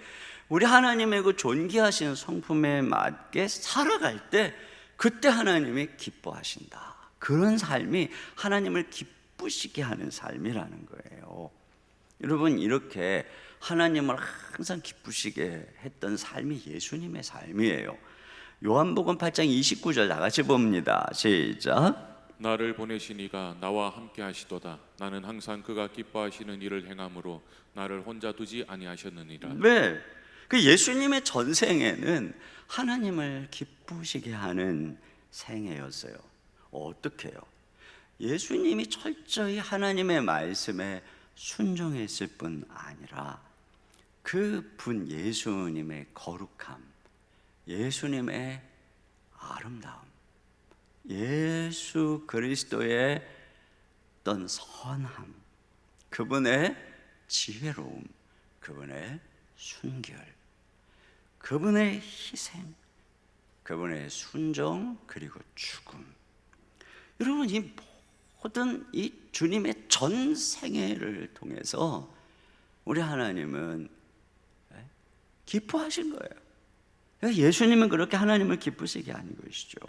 우리 하나님의 그 존귀하신 성품에 맞게 살아갈 때, 그때 하나님이 기뻐하신다. 그런 삶이 하나님을 기쁘시게 하는 삶이라는 거예요. 여러분, 이렇게 하나님을 항상 기쁘시게 했던 삶이 예수님의 삶이에요. 요한복음 8장 29절 다 같이 봅니다. 시작. 나를 보내신 이가 나와 함께 하시도다. 나는 항상 그가 기뻐하시는 일을 행함으로 나를 혼자 두지 아니하셨느니라. 네, 그 예수님의 전생에는 하나님을 기쁘시게 하는 생애였어요. 어떻게 해요? 예수님이 철저히 하나님의 말씀에 순종했을 뿐 아니라 그분 예수님의 거룩함, 예수님의 아름다움, 예수 그리스도의 어떤 선함, 그분의 지혜로움, 그분의 순결, 그분의 희생, 그분의 순종, 그리고 죽음. 여러분, 이 모든 이 주님의 전 생애를 통해서 우리 하나님은 기뻐하신 거예요. 예수님은 그렇게 하나님을 기쁘시게 하는 것이죠.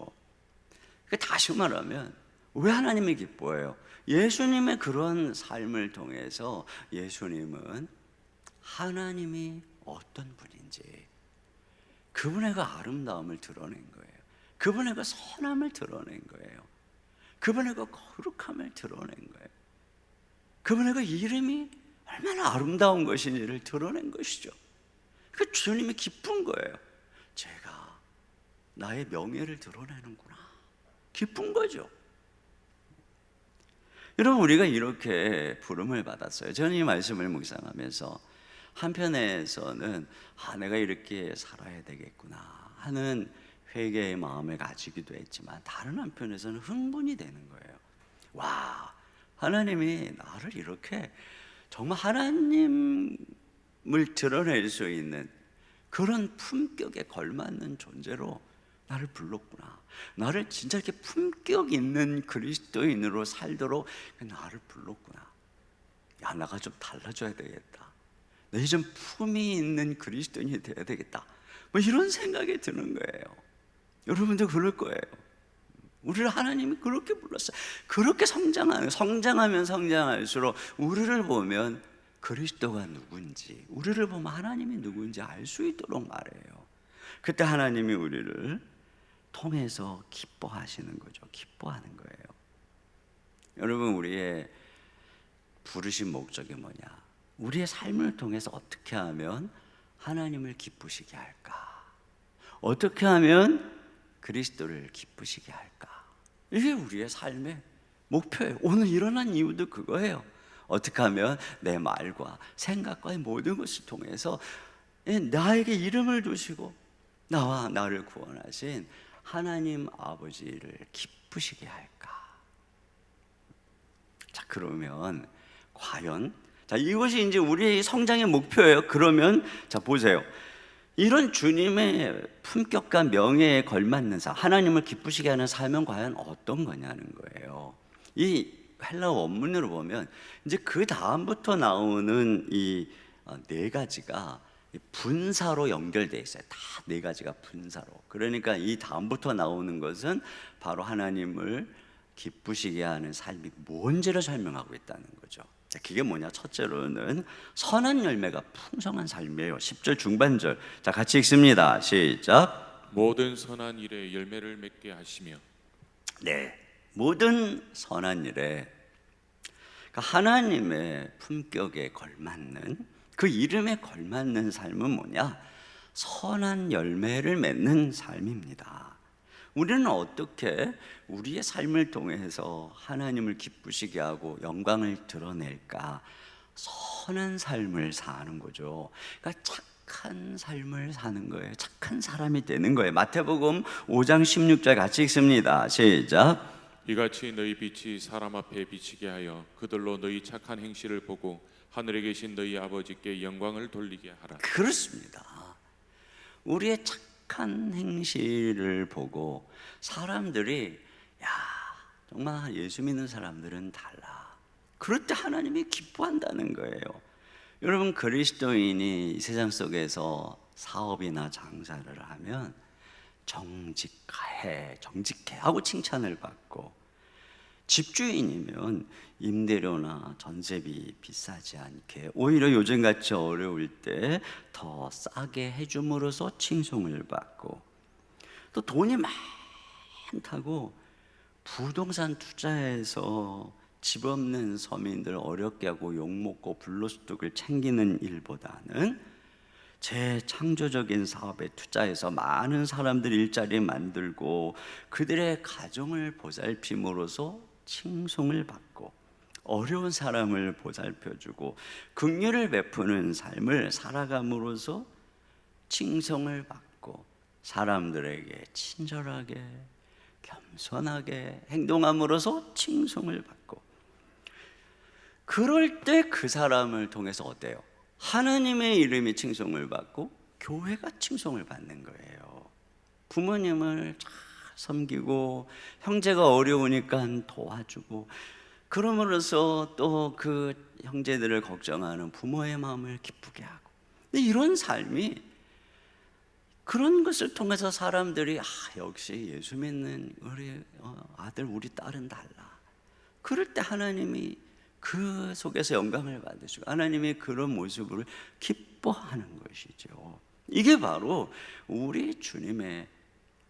다시 말하면 왜 하나님이 기뻐해요? 예수님의 그런 삶을 통해서 예수님은 하나님이 어떤 분인지, 그분의 그 아름다움을 드러낸 거예요. 그분의 그 선함을 드러낸 거예요. 그분의 그 거룩함을 드러낸 거예요. 그분의 그 이름이 얼마나 아름다운 것인지를 드러낸 것이죠. 그 주님이 기쁜 거예요. 제가 나의 명예를 드러내는구나. 기쁜 거죠. 여러분, 우리가 이렇게 부름을 받았어요. 저는 이 말씀을 묵상하면서 한편에서는 내가 이렇게 살아야 되겠구나 하는 회개의 마음을 가지기도 했지만, 다른 한편에서는 흥분이 되는 거예요. 와, 하나님이 나를 이렇게 정말 하나님을 드러낼 수 있는 그런 품격에 걸맞는 존재로 나를 불렀구나. 나를 진짜 이렇게 품격 있는 그리스도인으로 살도록 나를 불렀구나. 야, 나가 좀 달라져야 되겠다. 내 좀 품이 있는 그리스도인이 돼야 되겠다. 뭐 이런 생각이 드는 거예요. 여러분도 그럴 거예요. 우리를 하나님이 그렇게 불렀어요. 그렇게 성장하면 성장할수록 우리를 보면 그리스도가 누군지, 우리를 보면 하나님이 누군지 알 수 있도록 말해요. 그때 하나님이 우리를 통해서 기뻐하시는 거죠. 기뻐하는 거예요. 여러분, 우리의 부르신 목적이 뭐냐? 우리의 삶을 통해서 어떻게 하면 하나님을 기쁘시게 할까? 어떻게 하면 그리스도를 기쁘시게 할까? 이게 우리의 삶의 목표예요. 오늘 일어난 이유도 그거예요. 어떻게 하면 내 말과 생각과의 모든 것을 통해서 나에게 이름을 두시고 나와 나를 구원하신 하나님 아버지를 기쁘시게 할까? 자, 그러면 과연 이것이 이제 우리의 성장의 목표예요. 그러면 자, 보세요. 이런 주님의 품격과 명예에 걸맞는 삶, 하나님을 기쁘시게 하는 삶은 과연 어떤 거냐는 거예요. 이 헬라어 원문으로 보면 이제 그 다음부터 나오는 이 네 가지가 분사로 연결되어 있어요. 다 네 가지가 분사로. 그러니까 이 다음부터 나오는 것은 바로 하나님을 기쁘시게 하는 삶이 뭔지를 설명하고 있다는 거죠. 그게 뭐냐? 첫째로는 선한 열매가 풍성한 삶이에요. 10절 중반절. 자, 같이 읽습니다. 시작. 모든 선한 일에 열매를 맺게 하시며. 네, 모든 선한 일에, 그러니까 하나님의 품격에 걸맞는, 그 이름에 걸맞는 삶은 뭐냐? 선한 열매를 맺는 삶입니다. 우리는 어떻게 우리의 삶을 통해서 하나님을 기쁘시게 하고 영광을 드러낼까? 선한 삶을 사는 거죠. 그러니까 착한 삶을 사는 거예요. 착한 사람이 되는 거예요. 마태복음 5장 16절 같이 읽습니다. 시작. 이같이 너희 빛이 사람 앞에 비치게 하여 그들로 너희 착한 행실을 보고 하늘에 계신 너희 아버지께 영광을 돌리게 하라. 그렇습니다. 우리의 착한 행실을 보고 사람들이 야, 정말 예수 믿는 사람들은 달라. 그럴 때 하나님이 기뻐한다는 거예요. 여러분, 그리스도인이 이 세상 속에서 사업이나 장사를 하면 정직해 하고 칭찬을 받고, 집주인이면 임대료나 전세비 비싸지 않게, 오히려 요즘같이 어려울 때 더 싸게 해줌으로써 칭송을 받고, 또 돈이 많다고 부동산 투자해서 집 없는 서민들 어렵게 하고 욕먹고 불로소득을 챙기는 일보다는 재창조적인 사업에 투자해서 많은 사람들 일자리 만들고 그들의 가정을 보살핌으로써 칭송을 받고 어려운 사람을 보살펴주고 긍휼을 베푸는 삶을 살아감으로써 칭송을 받고 사람들에게 친절하게 겸손하게 행동함으로써 칭송을 받고 그럴 때 그 사람을 통해서 어때요? 하나님의 이름이 칭송을 받고 교회가 칭송을 받는 거예요. 부모님을 잘 섬기고 형제가 어려우니까 도와주고 그럼으로써 또 그 형제들을 걱정하는 부모의 마음을 기쁘게 하고 이런 삶이 그런 것을 통해서 사람들이 역시 예수 믿는 우리 아들 우리 딸은 달라. 그럴 때 하나님이 그 속에서 영광을 받으시고 하나님이 그런 모습을 기뻐하는 것이죠. 이게 바로 우리 주님의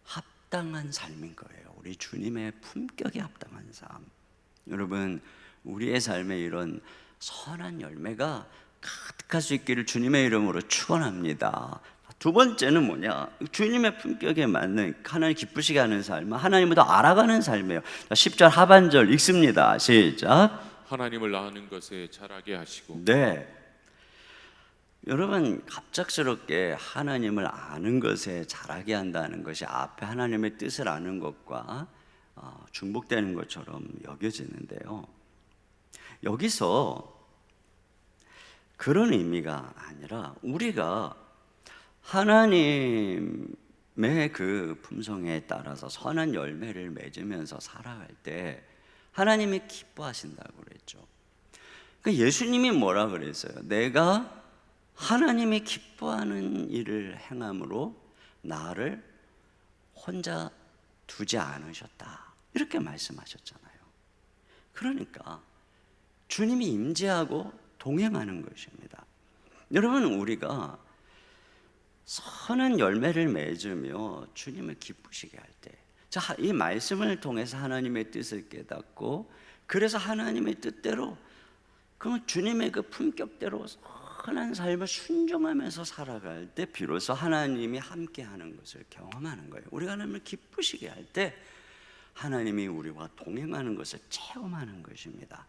합당한 삶인 거예요. 우리 주님의 품격에 합당한 삶. 여러분 우리의 삶에 이런 선한 열매가 가득할 수 있기를 주님의 이름으로 축원합니다. 두 번째는 뭐냐? 주님의 품격에 맞는 하나님 기쁘시게 하는 삶은 하나님을 더 알아가는 삶이에요. 10절 하반절 읽습니다. 시작. 하나님을 아는 것에 자라게 하시고. 네. 여러분 갑작스럽게 하나님을 아는 것에 자라게 한다는 것이 앞에 하나님의 뜻을 아는 것과 중복되는 것처럼 여겨지는데요. 여기서 그런 의미가 아니라 우리가 하나님의 그 품성에 따라서 선한 열매를 맺으면서 살아갈 때 하나님이 기뻐하신다고 그랬죠. 그러니까 예수님이 뭐라 그랬어요? 내가 하나님이 기뻐하는 일을 행함으로 나를 혼자 두지 않으셨다. 이렇게 말씀하셨잖아요. 그러니까 주님이 임재하고 동행하는 것입니다. 여러분 우리가 선한 열매를 맺으며 주님을 기쁘시게 할 때, 자, 이 말씀을 통해서 하나님의 뜻을 깨닫고 그래서 하나님의 뜻대로 그러면 주님의 그 품격대로 선한 삶을 순종하면서 살아갈 때 비로소 하나님이 함께하는 것을 경험하는 거예요. 우리가 하나님을 기쁘시게 할 때 하나님이 우리와 동행하는 것을 체험하는 것입니다.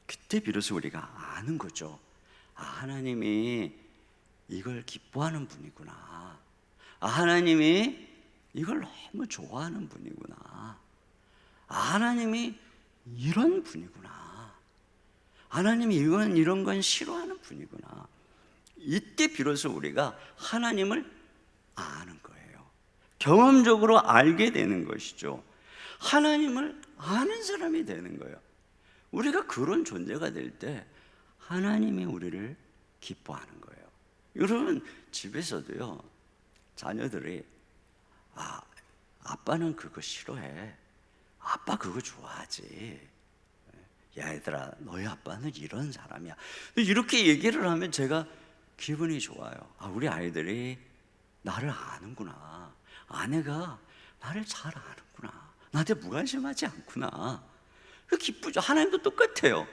그때 비로소 우리가 아는 거죠. 하나님이 이걸 기뻐하는 분이구나. 하나님이 이걸 너무 좋아하는 분이구나. 하나님이 이런 분이구나. 하나님이 이런 건 싫어하는 분이구나. 이때 비로소 우리가 하나님을 아는 거예요. 경험적으로 알게 되는 것이죠. 하나님을 아는 사람이 되는 거예요. 우리가 그런 존재가 될 때 하나님이 우리를 기뻐하는 거예요. 여러분 집에서도요 자녀들이 아빠는 그거 싫어해. 아빠 그거 좋아하지. 야 얘들아 너희 아빠는 이런 사람이야. 이렇게 얘기를 하면 제가 기분이 좋아요. 우리 아이들이 나를 아는구나. 아내가 나를 잘 아는구나. 나한테 무관심하지 않구나. 기쁘죠. 하나님도 똑같아요.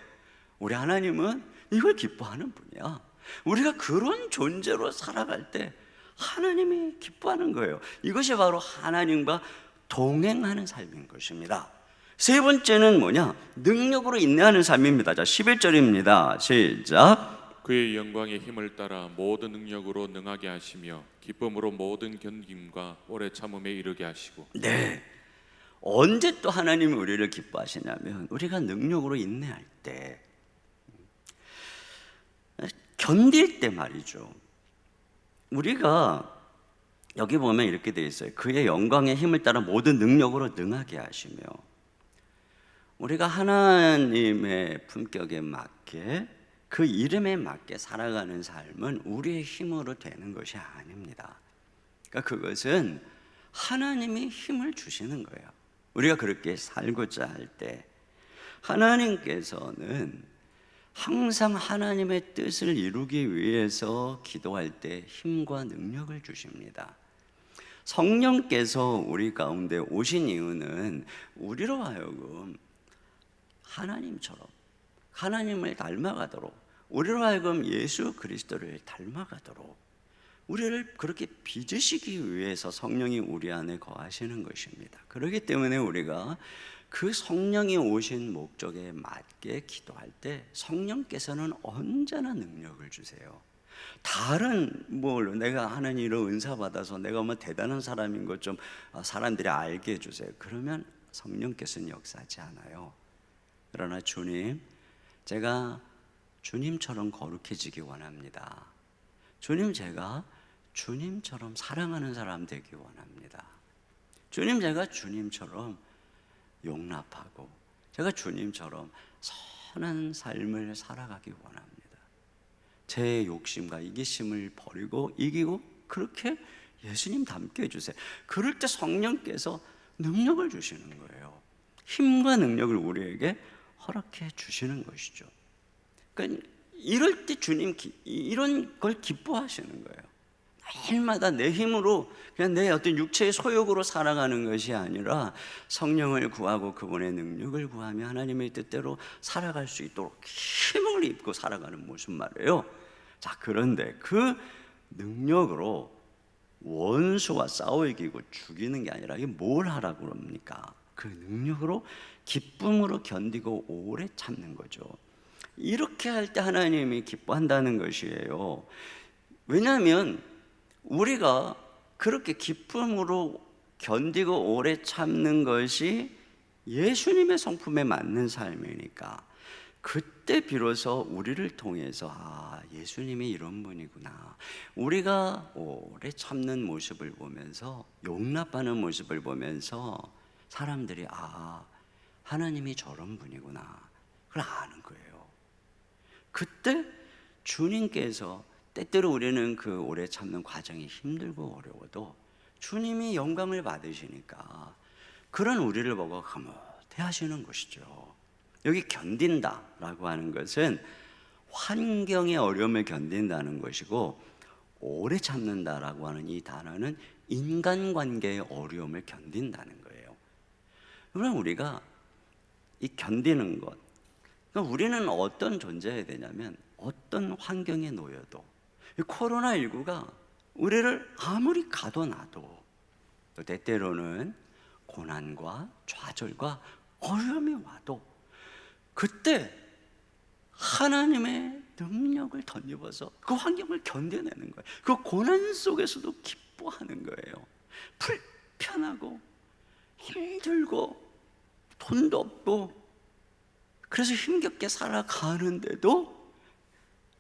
우리 하나님은 이걸 기뻐하는 분이야. 우리가 그런 존재로 살아갈 때 하나님이 기뻐하는 거예요. 이것이 바로 하나님과 동행하는 삶인 것입니다. 세 번째는 뭐냐? 능력으로 인내하는 삶입니다. 자, 11절입니다. 시작. 그의 영광의 힘을 따라 모든 능력으로 능하게 하시며 기쁨으로 모든 견딤과 오래 참음에 이르게 하시고. 네. 언제 또 하나님이 우리를 기뻐하시냐면 우리가 능력으로 인내할 때, 견딜 때 말이죠. 우리가 여기 보면 이렇게 되어 있어요. 그의 영광의 힘을 따라 모든 능력으로 능하게 하시며, 우리가 하나님의 품격에 맞게 그 이름에 맞게 살아가는 삶은 우리의 힘으로 되는 것이 아닙니다. 그러니까 그것은 하나님이 힘을 주시는 거예요. 우리가 그렇게 살고자 할 때 하나님께서는 항상 하나님의 뜻을 이루기 위해서 기도할 때 힘과 능력을 주십니다. 성령께서 우리 가운데 오신 이유는 우리로 하여금 하나님처럼 하나님을 닮아가도록, 우리로 하여금 예수 그리스도를 닮아가도록 우리를 그렇게 빚으시기 위해서 성령이 우리 안에 거하시는 것입니다. 그렇기 때문에 우리가 그 성령이 오신 목적에 맞게 기도할 때 성령께서는 언제나 능력을 주세요. 다른 내가 하는 일을 은사 받아서 내가 대단한 사람인 것 좀 사람들이 알게 해주세요. 그러면 성령께서는 역사하지 않아요. 그러나 주님, 제가 주님처럼 거룩해지기 원합니다. 주님, 제가 주님처럼 사랑하는 사람 되기 원합니다. 주님, 제가 주님처럼 용납하고 제가 주님처럼 선한 삶을 살아가기 원합니다. 제 욕심과 이기심을 버리고 이기고 그렇게 예수님 닮게 해주세요. 그럴 때 성령께서 능력을 주시는 거예요. 힘과 능력을 우리에게 허락해 주시는 것이죠. 그러니까 이럴 때 주님 이런 걸 기뻐하시는 거예요. 매일마다 내 힘으로 그냥 내 어떤 육체의 소욕으로 살아가는 것이 아니라 성령을 구하고 그분의 능력을 구하며 하나님의 뜻대로 살아갈 수 있도록 힘을 입고 살아가는 모습 말이에요. 자, 그런데 그 능력으로 원수와 싸워 이기고 죽이는 게 아니라 이게 뭘 하라고 그럽니까? 그 능력으로 기쁨으로 견디고 오래 참는 거죠. 이렇게 할 때 하나님이 기뻐한다는 것이에요. 왜냐하면 우리가 그렇게 기쁨으로 견디고 오래 참는 것이 예수님의 성품에 맞는 삶이니까 그때 비로소 우리를 통해서 예수님이 이런 분이구나, 우리가 오래 참는 모습을 보면서 용납하는 모습을 보면서 사람들이 하나님이 저런 분이구나 그걸 아는 거예요. 그때 주님께서 때때로 우리는 그 오래 참는 과정이 힘들고 어려워도 주님이 영광을 받으시니까 그런 우리를 보고 흐뭇해 하시는 것이죠. 여기 견딘다라고 하는 것은 환경의 어려움을 견딘다는 것이고, 오래 참는다라고 하는 이 단어는 인간관계의 어려움을 견딘다는 거예요. 그럼 우리가 이 견디는 것, 그러니까 우리는 어떤 존재여야 되냐면 어떤 환경에 놓여도 코로나19가 우리를 아무리 가둬놔도 또 때때로는 고난과 좌절과 어려움이 와도 그때 하나님의 능력을 덧입어서 그 환경을 견뎌내는 거예요. 그 고난 속에서도 기뻐하는 거예요. 불편하고 힘들고 돈도 없고 그래서 힘겹게 살아가는데도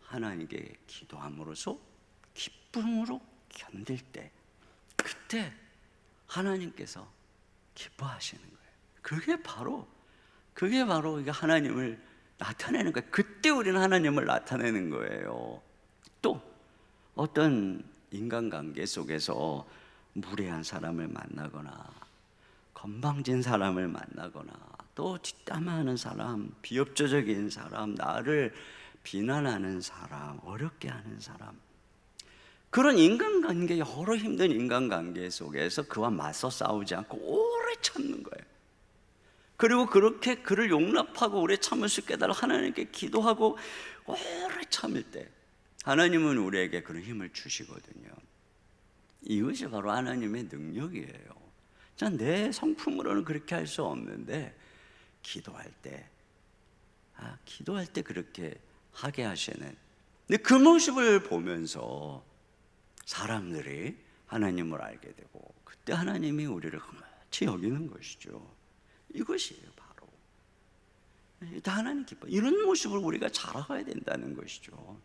하나님께 기도함으로써 기쁨으로 견딜 때 그때 하나님께서 기뻐하시는 거예요. 그게 바로 이게 하나님을 나타내는 거예요. 그때 우리는 하나님을 나타내는 거예요. 또 어떤 인간관계 속에서 무례한 사람을 만나거나 건방진 사람을 만나거나 또 뒷담화하는 사람, 비협조적인 사람, 나를 비난하는 사람, 어렵게 하는 사람, 그런 인간관계, 여러 힘든 인간관계 속에서 그와 맞서 싸우지 않고 오래 참는 거예요. 그리고 그렇게 그를 용납하고 오래 참을 수 있게 해달라 하나님께 기도하고 오래 참을 때 하나님은 우리에게 그런 힘을 주시거든요. 이것이 바로 하나님의 능력이에요. 내 성품으로는 그렇게 할 수 없는데 기도할 때 그렇게 하게 하시는, 근데 그 모습을 보면서 사람들이 하나님을 알게 되고 그때 하나님이 우리를 같이 여기는 것이죠. 이것이에요. 바로 하나님 기뻐. 이런 모습을 우리가 자라가야 된다는 것이죠.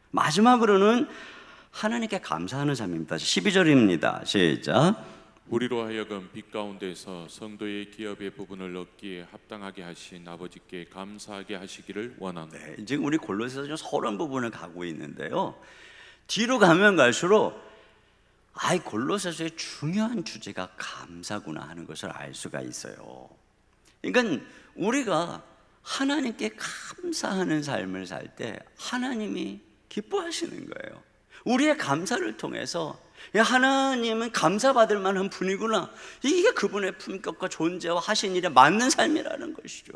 마지막으로는 하나님께 감사하는 삶입니다. 12절입니다. 시작. 우리로 하여금 빛 가운데서 성도의 기업의 부분을 얻기에 합당하게 하신 아버지께 감사하게 하시기를 원하노라. 지금 우리 골로새서 좀 서론 부분을 가고 있는데요. 뒤로 가면 갈수록 골로새서의 중요한 주제가 감사구나 하는 것을 알 수가 있어요. 그러니까 우리가 하나님께 감사하는 삶을 살 때 하나님이 기뻐하시는 거예요. 우리의 감사를 통해서 야, 하나님은 감사받을 만한 분이구나, 이게 그분의 품격과 존재와 하신 일에 맞는 삶이라는 것이죠.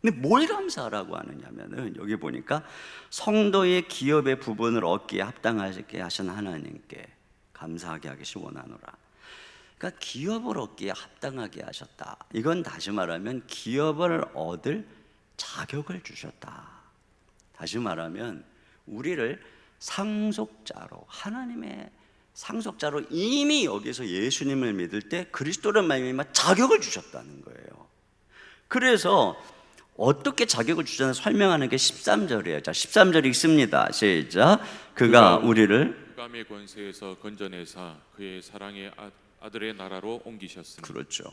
근데 뭘 감사하라고 하느냐면은 여기 보니까 성도의 기업의 부분을 얻기에 합당하게 하신 하나님께 감사하게 하기를 원하노라. 그러니까 기업을 얻기에 합당하게 하셨다. 이건 다시 말하면 기업을 얻을 자격을 주셨다. 다시 말하면 우리를 상속자로, 하나님의 상속자로 이미 여기서 예수님을 믿을 때 그리스도를 말미암아 자격을 주셨다는 거예요. 그래서 어떻게 자격을 주셨나 설명하는 게 13절이에요. 자, 13절 읽습니다. 시작. 그가 우리를 흑암의 권세에서 건져내사 그의 사랑의 아들의 나라로 옮기셨으니. 그렇죠.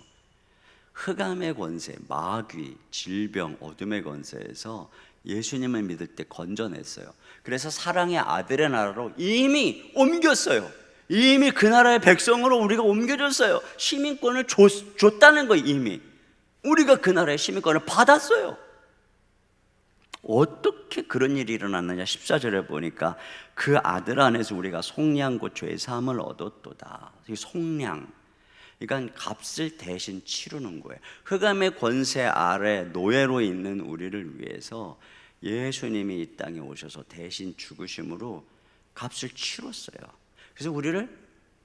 흑암의 권세, 마귀, 질병, 어둠의 권세에서 예수님을 믿을 때 건져냈어요. 그래서 사랑의 아들의 나라로 이미 옮겼어요. 이미 그 나라의 백성으로 우리가 옮겨졌어요. 시민권을 줬다는 거예요. 이미 우리가 그 나라의 시민권을 받았어요. 어떻게 그런 일이 일어났느냐, 14절에 보니까 그 아들 안에서 우리가 속량 곧 죄 사함을 얻었도다. 이 속량, 그러니까 값을 대신 치르는 거예요. 흑암의 권세 아래 노예로 있는 우리를 위해서 예수님이 이 땅에 오셔서 대신 죽으심으로 값을 치렀어요. 그래서 우리를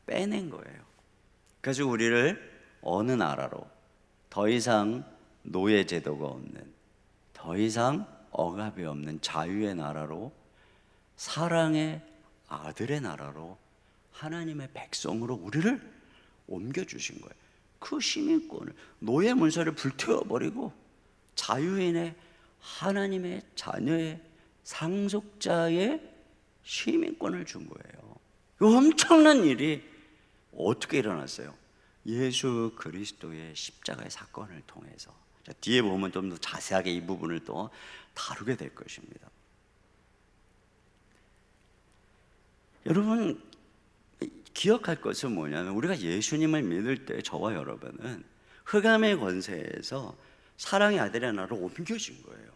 빼낸 거예요. 그래서 우리를 어느 나라로, 더 이상 노예 제도가 없는, 더 이상 억압이 없는 자유의 나라로, 사랑의 아들의 나라로, 하나님의 백성으로 우리를 옮겨주신 거예요. 그 시민권을, 노예 문서를 불태워버리고 자유인의, 하나님의 자녀의, 상속자의 시민권을 준 거예요. 이 엄청난 일이 어떻게 일어났어요? 예수 그리스도의 십자가의 사건을 통해서. 자, 뒤에 보면 좀 더 자세하게 이 부분을 또 다루게 될 것입니다. 여러분, 기억할 것은 뭐냐면 우리가 예수님을 믿을 때 저와 여러분은 흑암의 권세에서 사랑의 아들의 나라로 옮겨진 거예요.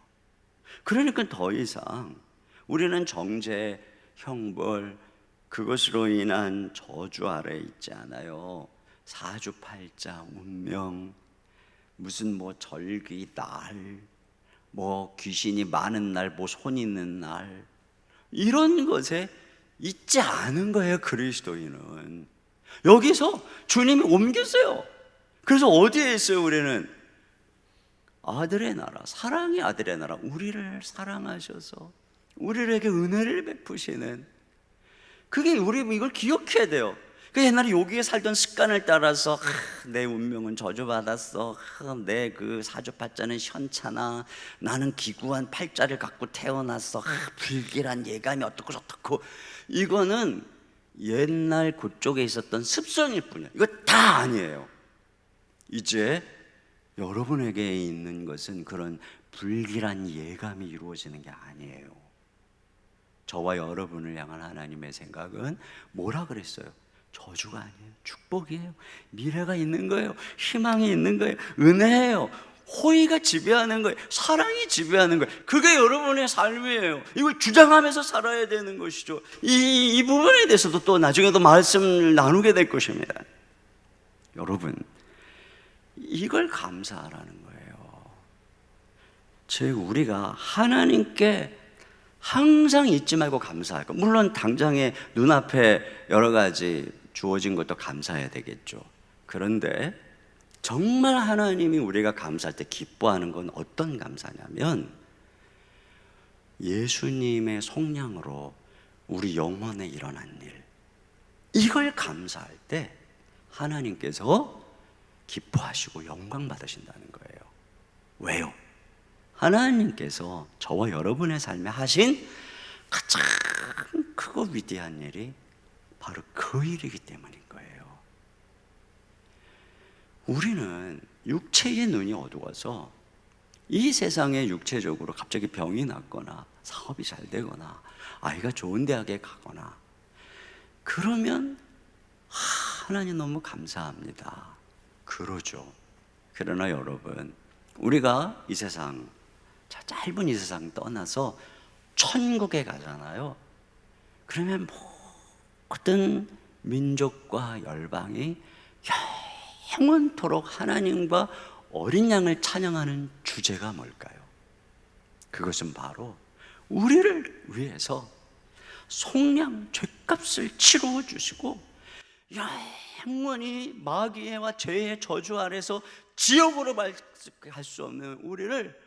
그러니까 더 이상 우리는 정죄, 형벌, 그것으로 인한 저주 아래에 있지 않아요. 사주팔자, 운명, 무슨 뭐 절기 날, 뭐 귀신이 많은 날, 뭐 손 있는 날, 이런 것에 있지 않은 거예요. 그리스도인은 여기서 주님이 옮겼어요. 그래서 어디에 있어요? 우리는 아들의 나라, 사랑의 아들의 나라, 우리를 사랑하셔서 우리에게 은혜를 베푸시는, 그게 우리 이걸 기억해야 돼요. 그 옛날에 여기에 살던 습관을 따라서 내 운명은 저주받았어, 내 그 사주팔자는 현차나, 나는 기구한 팔자를 갖고 태어났어, 불길한 예감이 어떻고 저떻고, 이거는 옛날 그쪽에 있었던 습성일 뿐이에요. 이거 다 아니에요. 이제 여러분에게 있는 것은 그런 불길한 예감이 이루어지는 게 아니에요. 저와 여러분을 향한 하나님의 생각은 뭐라 그랬어요? 저주가 아니에요. 축복이에요. 미래가 있는 거예요. 희망이 있는 거예요. 은혜예요. 호의가 지배하는 거예요. 사랑이 지배하는 거예요. 그게 여러분의 삶이에요. 이걸 주장하면서 살아야 되는 것이죠. 이 부분에 대해서도 또 나중에도 말씀을 나누게 될 것입니다. 여러분, 이걸 감사하라는 거예요. 즉 우리가 하나님께 항상 잊지 말고 감사할 것. 물론 당장에 눈앞에 여러 가지 주어진 것도 감사해야 되겠죠. 그런데 정말 하나님이 우리가 감사할 때 기뻐하는 건 어떤 감사냐면 예수님의 속량으로 우리 영혼에 일어난 일, 이걸 감사할 때 하나님께서 기뻐하시고 영광 받으신다는 거예요. 왜요? 하나님께서 저와 여러분의 삶에 하신 가장 크고 위대한 일이 바로 그 일이기 때문인 거예요. 우리는 육체의 눈이 어두워서 이 세상에 육체적으로 갑자기 병이 났거나 사업이 잘 되거나 아이가 좋은 대학에 가거나 그러면 하나님 너무 감사합니다. 그러죠. 그러나 여러분, 우리가 이 세상, 짧은 이 세상 떠나서 천국에 가잖아요. 그러면 모든 민족과 열방이 영원토록 하나님과 어린 양을 찬양하는 주제가 뭘까요? 그것은 바로 우리를 위해서 속량 죄값을 치루어 주시고 영원히 마귀와 죄의 저주 아래서 지옥으로 갈 수 없는 우리를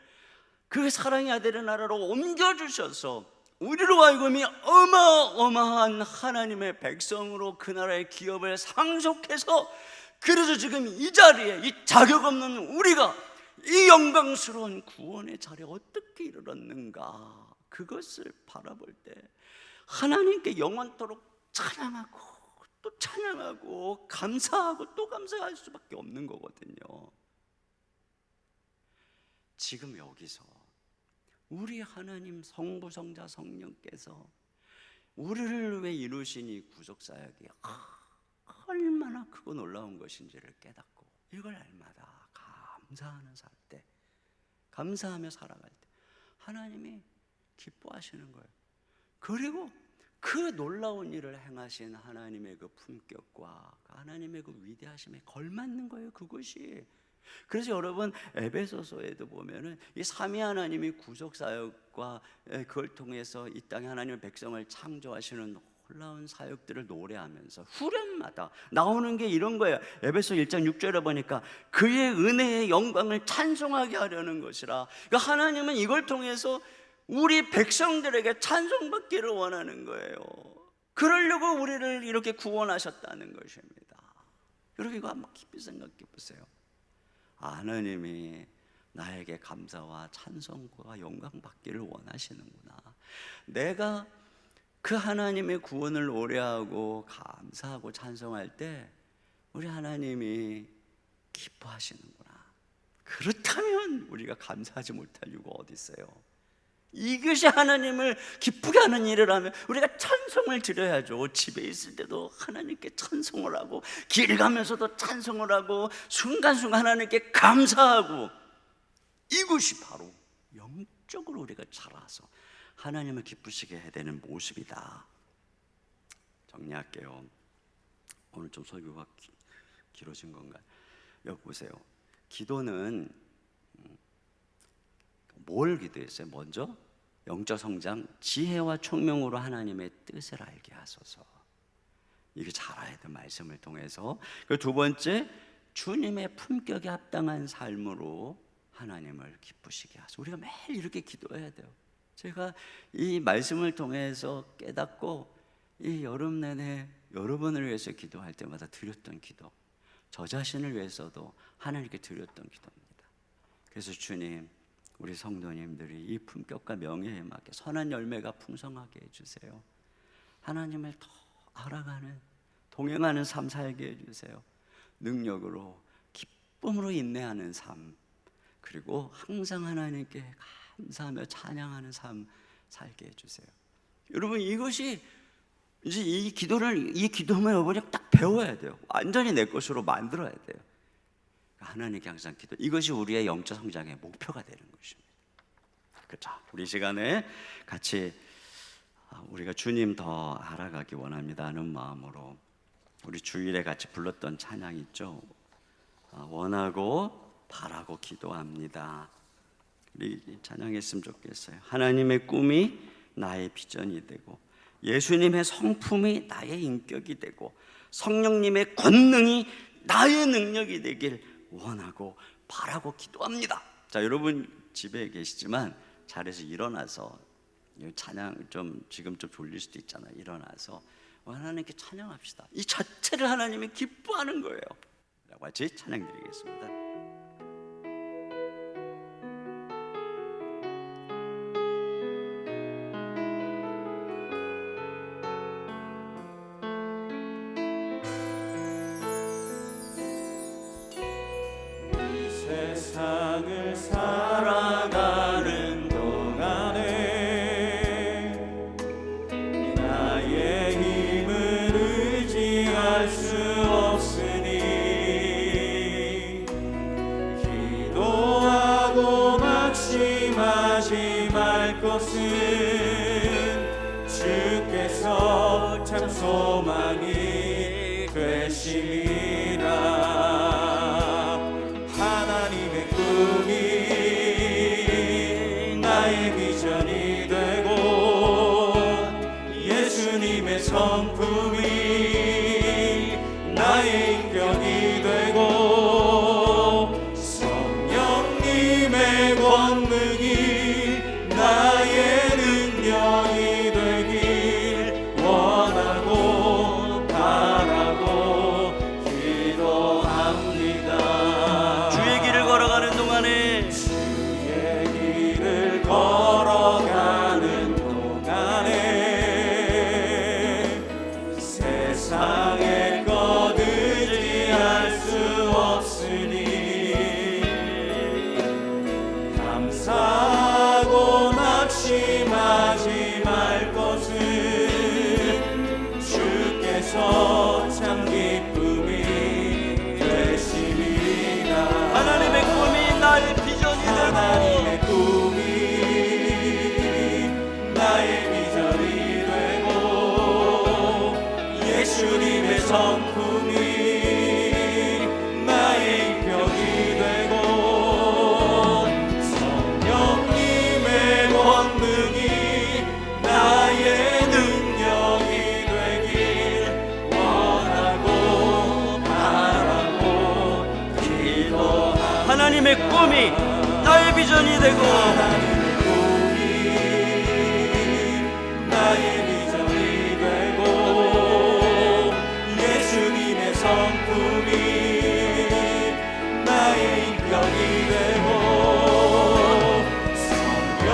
그 사랑의 아들의 나라로 옮겨주셔서 우리로 하여금이 어마어마한 하나님의 백성으로 그 나라의 기업을 상속해서, 그래서 지금 이 자리에 이 자격 없는 우리가 이 영광스러운 구원의 자리에 어떻게 이르렀는가, 그것을 바라볼 때 하나님께 영원토록 찬양하고 또 찬양하고 감사하고 또 감사할 수밖에 없는 거거든요. 지금 여기서 우리 하나님 성부 성자 성령께서 우리를 위해 이루신 이 구속사역이 얼마나 크고 놀라운 것인지를 깨닫고 이걸 날마다 감사하는 살 때, 감사하며 살아갈 때 하나님이 기뻐하시는 거예요. 그리고 그 놀라운 일을 행하신 하나님의 그 품격과 하나님의 그 위대하심에 걸맞는 거예요, 그것이. 그래서 여러분 에베소서에도 보면은 이 삼위 하나님이 구속사역과 그걸 통해서 이 땅에 하나님의 백성을 창조하시는 놀라운 사역들을 노래하면서 후렴마다 나오는 게 이런 거예요. 에베소 1장 6절에 보니까 그의 은혜의 영광을 찬송하게 하려는 것이라. 그러니까 하나님은 이걸 통해서 우리 백성들에게 찬송받기를 원하는 거예요. 그러려고 우리를 이렇게 구원하셨다는 것입니다. 여러분 이거 한번 깊이 생각해 보세요. 하나님이 나에게 감사와 찬송과 영광 받기를 원하시는구나. 내가 그 하나님의 구원을 노래하고 감사하고 찬송할 때 우리 하나님이 기뻐하시는구나. 그렇다면 우리가 감사하지 못할 이유가 어디 있어요? 이것이 하나님을 기쁘게 하는 일을 하면 우리가 찬송을 드려야죠. 집에 있을 때도 하나님께 찬송을 하고, 길 가면서도 찬송을 하고, 순간순간 하나님께 감사하고, 이것이 바로 영적으로 우리가 자라서 하나님을 기쁘시게 해야 되는 모습이다. 정리할게요. 오늘 좀 설교가 길어진 건가요? 여기 보세요. 기도는 뭘 기도했어요? 먼저 영적 성장, 지혜와 총명으로 하나님의 뜻을 알게 하소서. 이게 잘 알아야 돼, 말씀을 통해서. 그 두 번째, 주님의 품격에 합당한 삶으로 하나님을 기쁘시게 하소서. 우리가 매일 이렇게 기도해야 돼요. 제가 이 말씀을 통해서 깨닫고 이 여름 내내 여러분을 위해서 기도할 때마다 드렸던 기도, 저 자신을 위해서도 하나님께 드렸던 기도입니다. 그래서 주님, 우리 성도님들이 이 품격과 명예에 맞게 선한 열매가 풍성하게 해주세요. 하나님을 더 알아가는, 동행하는 삶 살게 해주세요. 능력으로, 기쁨으로 인내하는 삶, 그리고 항상 하나님께 감사하며 찬양하는 삶 살게 해주세요. 여러분 이것이 이제 이 기도만 여러분이 딱 배워야 돼요. 완전히 내 것으로 만들어야 돼요. 하나님께 항상 기도, 이것이 우리의 영적 성장의 목표가 되는 것입니다. 그렇죠? 우리 시간에 같이 우리가 주님 더 알아가기 원합니다 하는 마음으로 우리 주일에 같이 불렀던 찬양 있죠? 원하고 바라고 기도합니다. 우리 찬양했으면 좋겠어요. 하나님의 꿈이 나의 비전이 되고, 예수님의 성품이 나의 인격이 되고, 성령님의 권능이 나의 능력이 되길 원하고 바라고 기도합니다. 자, 여러분 집에 계시지만 자리에서 일어나서 찬양 지금 좀 졸릴 수도 있잖아요. 일어나서 하나님께 찬양합시다. 이 자체를 하나님이 기뻐하는 거예요. 같이 찬양 드리겠습니다. 세상을 살아가는 동안에 나의 힘을 의지할 수 없으니 기도하고 낙심하지 말 것은 주께서 소망이 되심이라. 하나님의 꿈이 나의 비전이 되고 예수님의 성품이 나의 인격이 되고 성령님의 권능이 나의 능력이 되길 원하고 바라고 기도합니다. 주의 길을 걸어가는 동안에 주의 길을 걸어가는 동안에 세상에 거두지할 수 없으니 감사하고 낙심하지 말 것은 주께서 참 기쁨이 되심이라. 하나님의 꿈이 나의 비전이 하나님의 되고 꿈이 나의 비전이 되고 예수님의 성품이 나의 인격이 되고 성령님의 권능이 나의 능력이 되길 원하고 바라고 기도합니다. 하나님의 꿈이 나의 비전이 되고 하나님의 꿈이 나의 비전이 되고 예수님의 성품이 나의 인격이 되고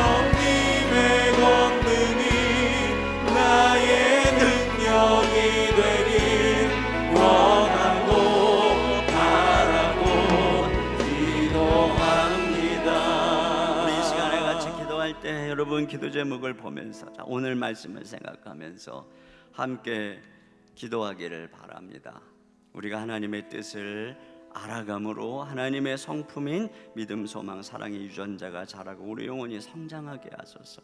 성령님의 권능이 나의 능력이 되길 원하고 바라고 기도합니다. 우리 이 시간에 같이 기도할 때 여러분 기도 제목을 보면서 오늘 말씀을 생각하면서 함께 기도하기를 바랍니다. 우리가 하나님의 뜻을 알아감으로 하나님의 성품인 믿음, 소망, 사랑의 유전자가 자라고 우리 영혼이 성장하게 하소서.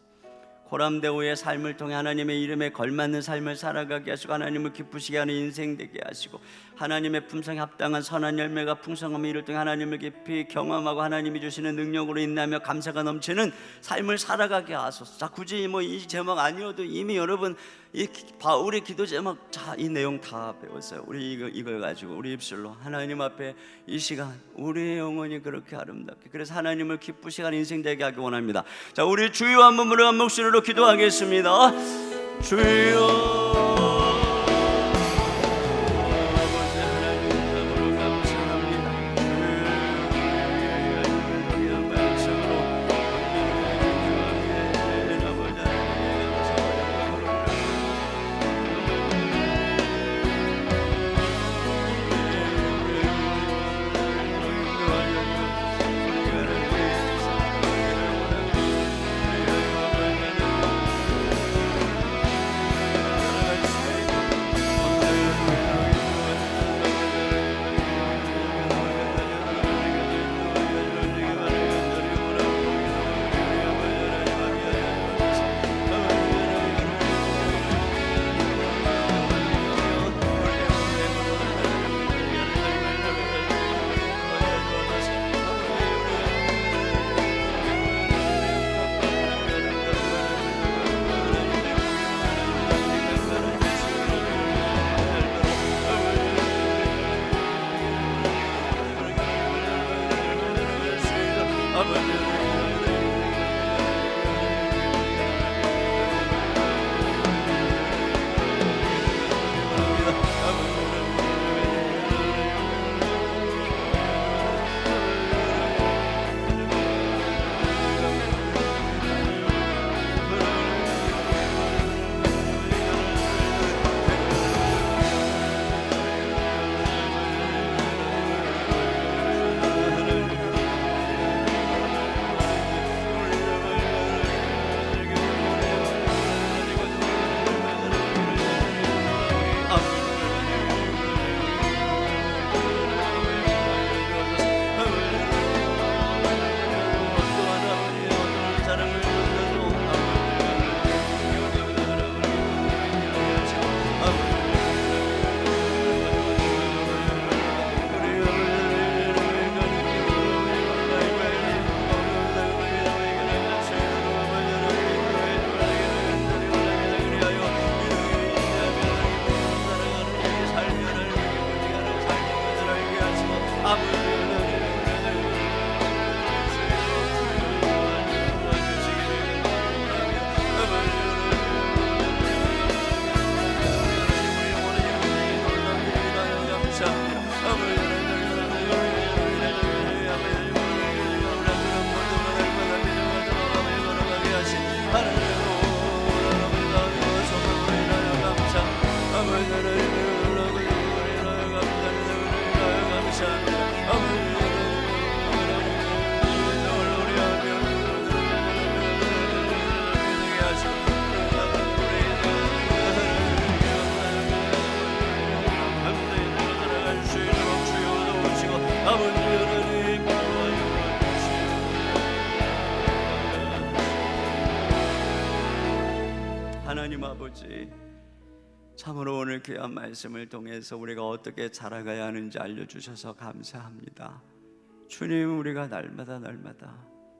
고람대오의 삶을 통해 하나님의 이름에 걸맞는 삶을 살아가게 하시고 하나님을 기쁘시게 하는 인생 되게 하시고 하나님의 품성에 합당한 선한 열매가 풍성함을 이룰 통해 하나님을 깊이 경험하고 하나님이 주시는 능력으로 인하며 감사가 넘치는 삶을 살아가게 하소서. 자, 굳이 뭐 이 제목 아니어도 이미 여러분 이 바울의 기도 제목 이 내용 다 배웠어요. 우리 이걸 가지고 우리 입술로 하나님 앞에 이 시간 우리의 영혼이 그렇게 아름답게 그래서 하나님을 기쁘시게 하는 인생 되게 하기 원합니다. 자, 우리 주여 한 번으로 한 목소리로 기도하겠습니다. 주여 아버지, 참으로 오늘 귀한 말씀을 통해서 우리가 어떻게 자라가야 하는지 알려주셔서 감사합니다. 주님, 우리가 날마다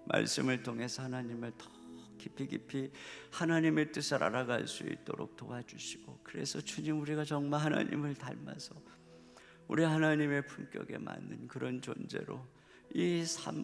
말씀을 통해서 하나님을 더 깊이 하나님의 뜻을 알아갈 수 있도록 도와주시고, 그래서 주님, 우리가 정말 하나님을 닮아서 우리 하나님의 품격에 맞는 그런 존재로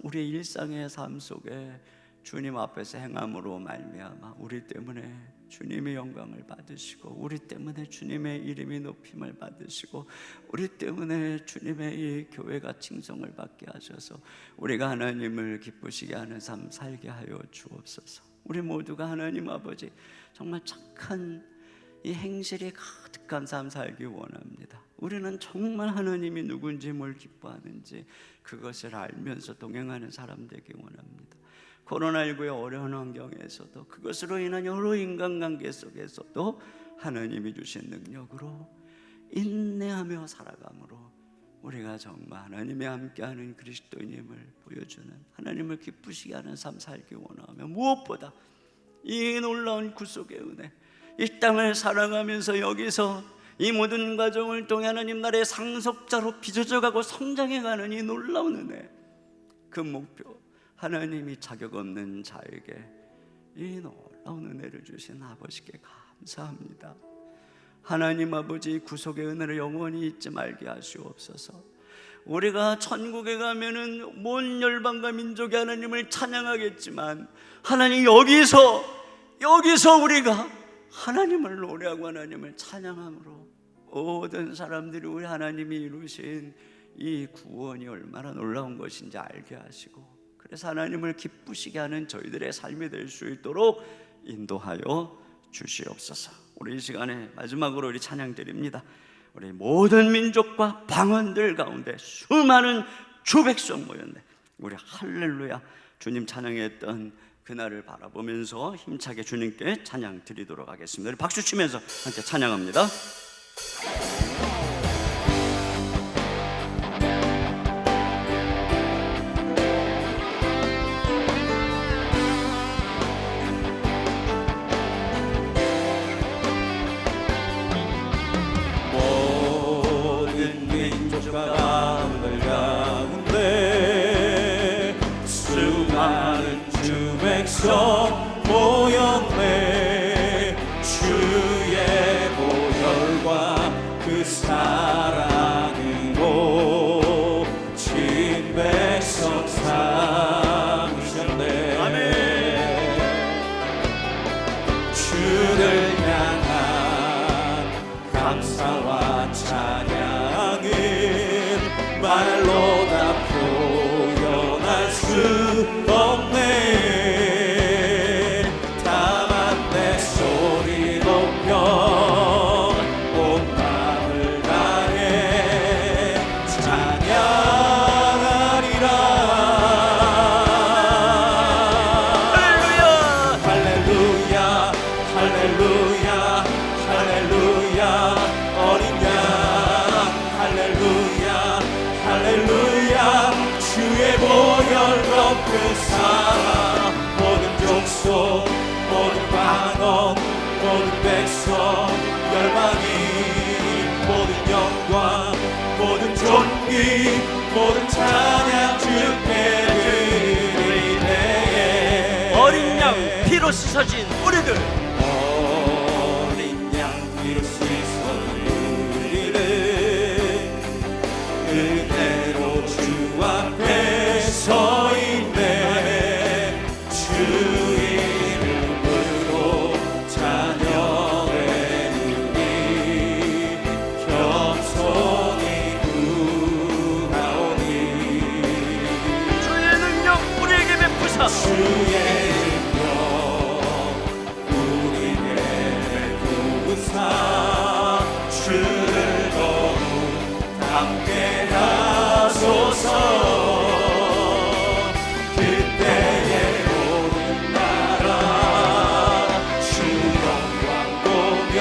우리 일상의 삶 속에 주님 앞에서 행함으로 말미암아 우리 때문에 주님의 영광을 받으시고, 우리 때문에 주님의 이름이 높임을 받으시고, 우리 때문에 주님의 이 교회가 칭송을 받게 하셔서 우리가 하나님을 기쁘시게 하는 삶 살게 하여 주옵소서. 우리 모두가 하나님 아버지 정말 착한 이 행실이 가득한 삶 살기 원합니다. 우리는 정말 하나님이 누군지 뭘 기뻐하는지 그것을 알면서 동행하는 사람 되기 원합니다. 코로나19의 어려운 환경에서도, 그것으로 인한 여러 인간관계 속에서도 하나님이 주신 능력으로 인내하며 살아감으로 우리가 정말 하나님이 함께하는 그리스도인임을 보여주는, 하나님을 기쁘시게 하는 삶 살기 원하며, 무엇보다 이 놀라운 구속의 은혜, 이 땅을 살아가면서 여기서 이 모든 과정을 통해 하나님 나라의 상속자로 빚어져가고 성장해가는 이 놀라운 은혜, 그 목표, 하나님이 자격 없는 자에게 이 놀라운 은혜를 주신 아버지께 감사합니다. 하나님 아버지, 구속의 은혜를 영원히 잊지 말게 하시옵소서. 우리가 천국에 가면은 온 열방과 민족이 하나님을 찬양하겠지만, 하나님 여기서 우리가 하나님을 노래하고 하나님을 찬양함으로 모든 사람들이 우리 하나님이 이루신 이 구원이 얼마나 놀라운 것인지 알게 하시고, 그래서 하나님을 기쁘시게 하는 저희들의 삶이 될 수 있도록 인도하여 주시옵소서. 우리 이 시간에 마지막으로 우리 찬양 드립니다. 우리 모든 민족과 방언들 가운데 수많은 주백성 모였네. 우리 할렐루야 주님 찬양했던 그날을 바라보면서 힘차게 주님께 찬양 드리도록 하겠습니다. 우리 박수 치면서 함께 찬양합니다. 모든 민족과 방언들 가운데 수많은 주 백성 모였네. 주의 보혈과 그 사랑으로 진 백성 삼으셨네. 아멘. 주를 향한 감사와 찬양은 말로 다 표현할 수 없네. 다만 내 소리 높여 온 마음을 다해 찬양하리라. 할렐루야 할렐루야 할렐루야 어린 양 할렐루야 할렐루야 주의 보혈 높은 사랑 모든 족속 모든 방언 모든 백성 열방이 모든 영광 모든 존귀 모든 찬양 주께 드리네. 어린 양 피로 씻어진 우리들 어린 양 피로 씻어진 우리를 그대로 주 앞에 서 있네. 주 이름으로 찬양해 우리 겸손히 구하오니. 주의 능력 우리에게 베푸사 주의 능력 우리에게 베푸사 주를 더욱 함께 하소서. 그때의 모든 나라 주 영광 보며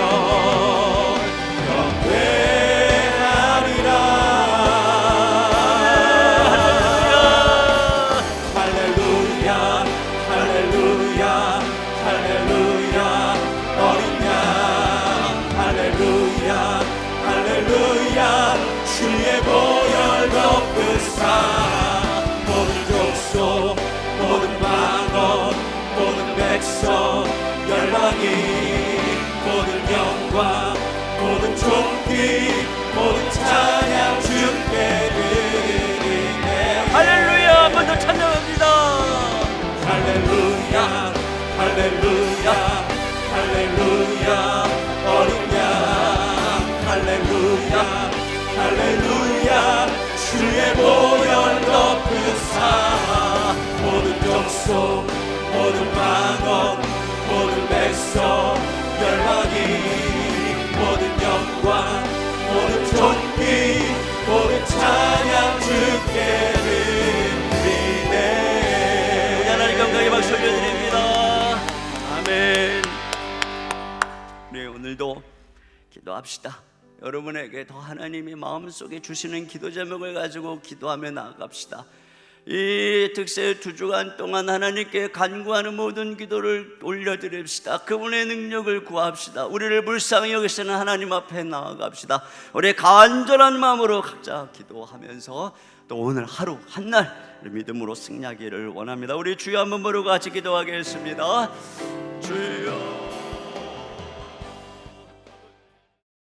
경배하리라. 할렐루야 할렐루야 할렐루야 어린 양 모든 영광 모든 존귀 모든 찬양 주께 드리네. 할렐루야. 한번 더 찬양합니다. 할렐루야 할렐루야 할렐루야 어린 양 할렐루야 할렐루야 주의 보혈 덮으사 모든 족속 모든 만원 모든 백성 열방이 모든 영광 모든 존귀 모든 찬양 주께 드리네. 하나님 감사의 박수 올려드립니다. 아멘. 네, 오늘도 기도합시다. 여러분에게 더 하나님이 마음속에 주시는 기도 제목을 가지고 기도하며 나아갑시다. 이 특세 2주간 동안 하나님께 간구하는 모든 기도를 올려드립시다. 그분의 능력을 구합시다. 우리를 불쌍히 여기시는 하나님 앞에 나아갑시다. 우리 간절한 마음으로 각자 기도하면서 또 오늘 하루 한날 믿음으로 승리하기를 원합니다. 우리 주여 한번 부르고 같이 기도하겠습니다. 주여